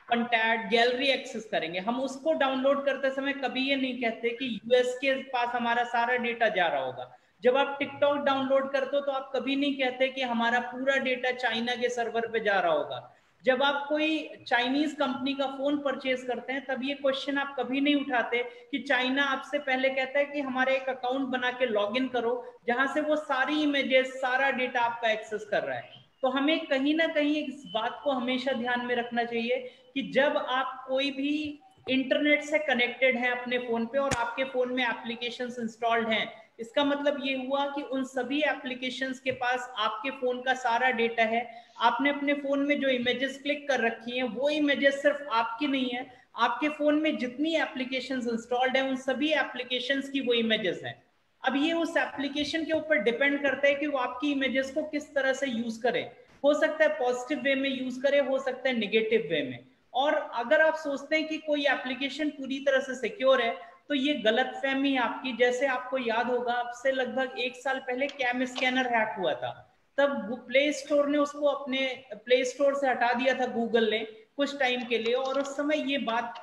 कॉन्टैक्ट, गैलरी एक्सेस करेंगे। हम उसको डाउनलोड करते समय कभी ये नहीं कहते कि यूएस के पास हमारा सारा डेटा जा रहा होगा। जब आप टिकटॉक डाउनलोड करते हो तो आप कभी नहीं कहते कि हमारा पूरा डेटा चाइना के सर्वर पे जा रहा होगा। जब आप कोई चाइनीज कंपनी का फोन परचेज करते हैं तब ये क्वेश्चन आप कभी नहीं उठाते कि चाइना आपसे पहले कहता है कि हमारे एक अकाउंट बना के लॉग इन करो जहां से वो सारी इमेजेस, सारा डेटा आपका एक्सेस कर रहा है। तो हमें कहीं ना कहीं इस बात को हमेशा ध्यान में रखना चाहिए कि जब आप कोई भी इंटरनेट से कनेक्टेड हैं अपने फोन पे और आपके फोन में एप्लीकेशंस इंस्टॉल्ड हैं, इसका मतलब ये हुआ कि उन सभी एप्लीकेशंस के पास आपके फोन का सारा डेटा है। आपने अपने फोन में जो इमेजेस क्लिक कर रखी हैं वो इमेजेस सिर्फ आपकी नहीं है, आपके फोन में जितनी एप्लीकेशंस इंस्टॉल्ड हैं उन सभी एप्लीकेशंस की वो इमेजेस हैं। अब ये उस एप्लीकेशन के ऊपर डिपेंड करता है कि वो आपकी इमेजेस को किस तरह से यूज करे। हो सकता है पॉजिटिव वे में यूज करे, हो सकता है नेगेटिव वे में। और अगर आप सोचते हैं कि कोई एप्लीकेशन पूरी तरह से सिक्योर है तो ये गलतफहमी है आपकी। जैसे आपको याद होगा, आपसे लगभग 1 साल पहले कैम स्कैनर हैक हुआ था, तब प्ले स्टोर ने उसको अपने प्ले स्टोर से हटा दिया था गूगल ने कुछ टाइम के लिए। और उस समय ये बात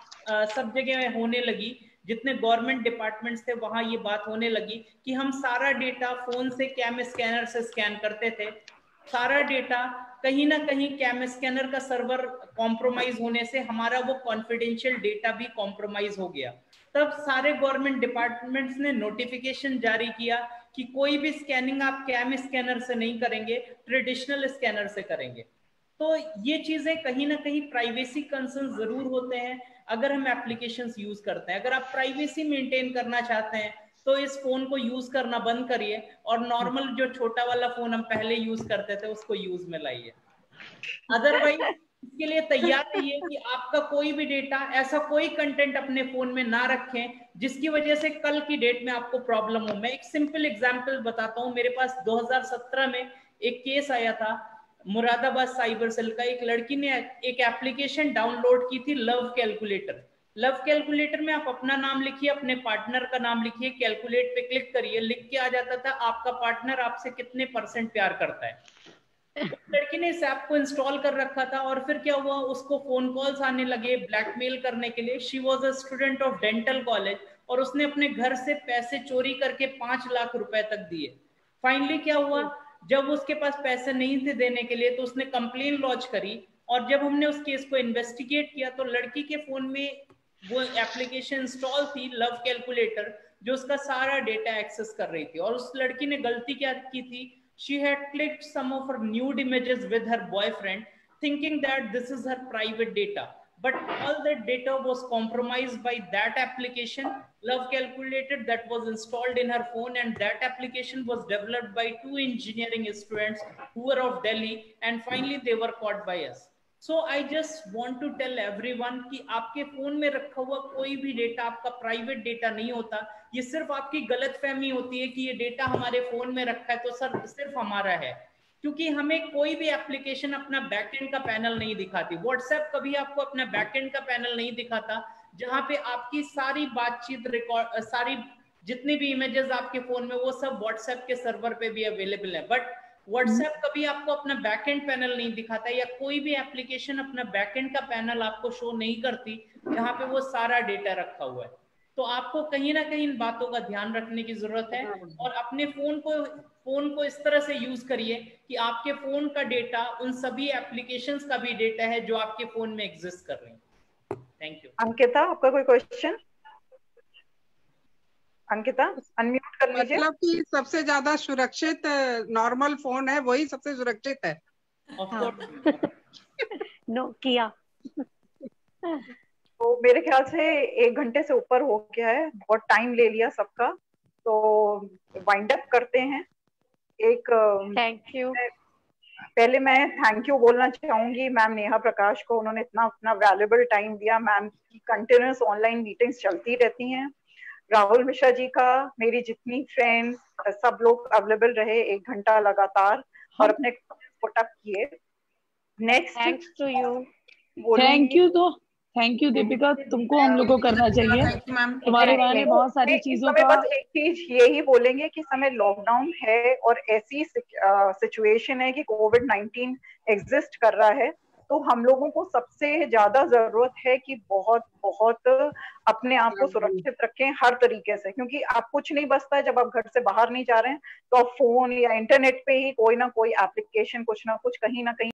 सब जगह होने लगी, जितने गवर्नमेंट डिपार्टमेंट्स थे वहां ये बात होने लगी कि हम सारा डेटा फोन से कैम स्कैनर से स्कैन करते थे। सारा डेटा कहीं ना कहीं कैम स्कैनर का सर्वर कॉम्प्रोमाइज होने से हमारा वो कॉन्फिडेंशियल डेटा भी कॉम्प्रोमाइज हो गया। तब सारे गवर्नमेंट डिपार्टमेंट्स ने नोटिफिकेशन जारी किया कि कोई भी स्कैनिंग आप कैम स्कैनर से नहीं करेंगे, ट्रेडिशनल स्कैनर से करेंगे। तो ये चीजें कहीं ना कहीं प्राइवेसी कंसर्न जरूर होते हैं अगर हम एप्लीकेशंस यूज करते हैं। अगर आप प्राइवेसी मेंटेन करना चाहते हैं तो इस फोन को यूज करना बंद करिए और नॉर्मल जो छोटा वाला फोन हम पहले यूज करते थे उसको यूज में लाइए। अदरवाइज इसके लिए तैयार रहिए कि आपका कोई भी डेटा, ऐसा कोई कंटेंट अपने फोन में ना रखें जिसकी वजह से कल की डेट में आपको प्रॉब्लम हो। मैं एक सिंपल एग्जांपल बताता हूं। मेरे पास 2017 में एक केस आया था मुरादाबाद साइबर सेल का। एक लड़की ने एक एप्लीकेशन डाउनलोड की थी, लव कैलकुलेटर। लव कैलकुलेटर में आप अपना नाम लिखिए, अपने पार्टनर का नाम लिखिए, कैलकुलेट पे क्लिक करिए, लिख के आ जाता था आपका पार्टनर आपसे कितने % प्यार करता है। लड़की ने इस ऐप को इंस्टॉल कर रखा था और फिर क्या हुआ, उसको फोन कॉल्स आने लगे ब्लैकमेल करने के लिए। She was a student of dental college और उसने अपने घर से पैसे चोरी करके 5 लाख रुपए तक दिए। फाइनली क्या हुआ, जब उसके पास पैसे नहीं थे देने के लिए तो उसने कंप्लेन लॉन्च करी। और जब हमने उस केस को इन्वेस्टिगेट किया तो लड़की के फोन में वो एप्लीकेशन इंस्टॉल थी, लव कैलकुलेटर, जो उसका सारा डेटा एक्सेस कर रही थी। और उस लड़की ने गलती क्या की थी, she had clicked some of her nude images with her boyfriend thinking that this is her private data, but all that data was compromised by that application, love calculator, that was installed in her phone. And that application was developed by 2 engineering students who were of Delhi, and finally they were caught by us. So I just want to tell everyone कि आपके phone में रखा हुआ कोई भी data आपका private data नहीं होता। ये सिर्फ आपकी गलतफहमी होती है कि ये डेटा हमारे फोन में रखा है तो सर सिर्फ हमारा है, क्योंकि हमें कोई भी एप्लीकेशन अपना बैकएंड का पैनल नहीं दिखाती। व्हाट्सएप कभी आपको अपना बैकएंड का पैनल नहीं दिखाता जहां पे आपकी सारी बातचीत रिकॉर्ड, सारी जितनी भी इमेजेस आपके फोन में वो सब व्हाट्सएप के सर्वर पे भी अवेलेबल है। बट व्हाट्सएप कभी आपको अपना बैकएंड पैनल नहीं दिखाता, या कोई भी एप्लीकेशन अपना बैकएंड का पैनल आपको शो नहीं करती जहां पे वो सारा डेटा रखा हुआ है। तो आपको कहीं ना कहीं इन बातों का ध्यान रखने की जरूरत है और अपने फोन को इस तरह से यूज करिए कि आपके फोन का डेटा उन सभी एप्लीकेशंस का भी डेटा है जो आपके फोन में एग्जिस्ट कर रही है। Thank you. अंकिता, आपका कोई क्वेश्चन? अंकिता अनम्यूट कर लीजिए। मतलब कि सबसे ज्यादा सुरक्षित नॉर्मल फोन है, वही सबसे सुरक्षित है। नोकिया। तो मेरे ख्याल से 1 घंटे से ऊपर हो गया है, बहुत टाइम ले लिया सबका, तो वाइंड अप करते हैं। एक थैंक यू। पहले मैं थैंक यू बोलना चाहूंगी मैम नेहा प्रकाश को, उन्होंने इतना अपना वैल्यूएबल टाइम दिया। मैम की कंटिन्यूअस ऑनलाइन मीटिंग्स चलती रहती हैं। राहुल मिश्रा जी का, मेरी जितनी फ्रेंड्स सब लोग अवेलेबल रहे 1 घंटा लगातार और अपने पुटअप किए। Next thanks to you. Thank you. तो थैंक यू दीपिका, तुमको हम लोग को करना चाहिए, तुम्हारे बहाने बहुत सारी चीजों का। बस एक चीज यही बोलेंगे कि समय लॉकडाउन है और ऐसी सिचुएशन है कि कोविड-19 एग्जिस्ट कर रहा है, तो हम लोगों को सबसे ज्यादा जरूरत है कि बहुत बहुत अपने आप को सुरक्षित रखें हर तरीके से, क्योंकि आप कुछ नहीं बचता है जब आप घर से बाहर नहीं जा रहे हैं, तो आप फोन या इंटरनेट पे ही कोई ना कोई एप्लीकेशन कुछ ना कुछ कहीं ना कहीं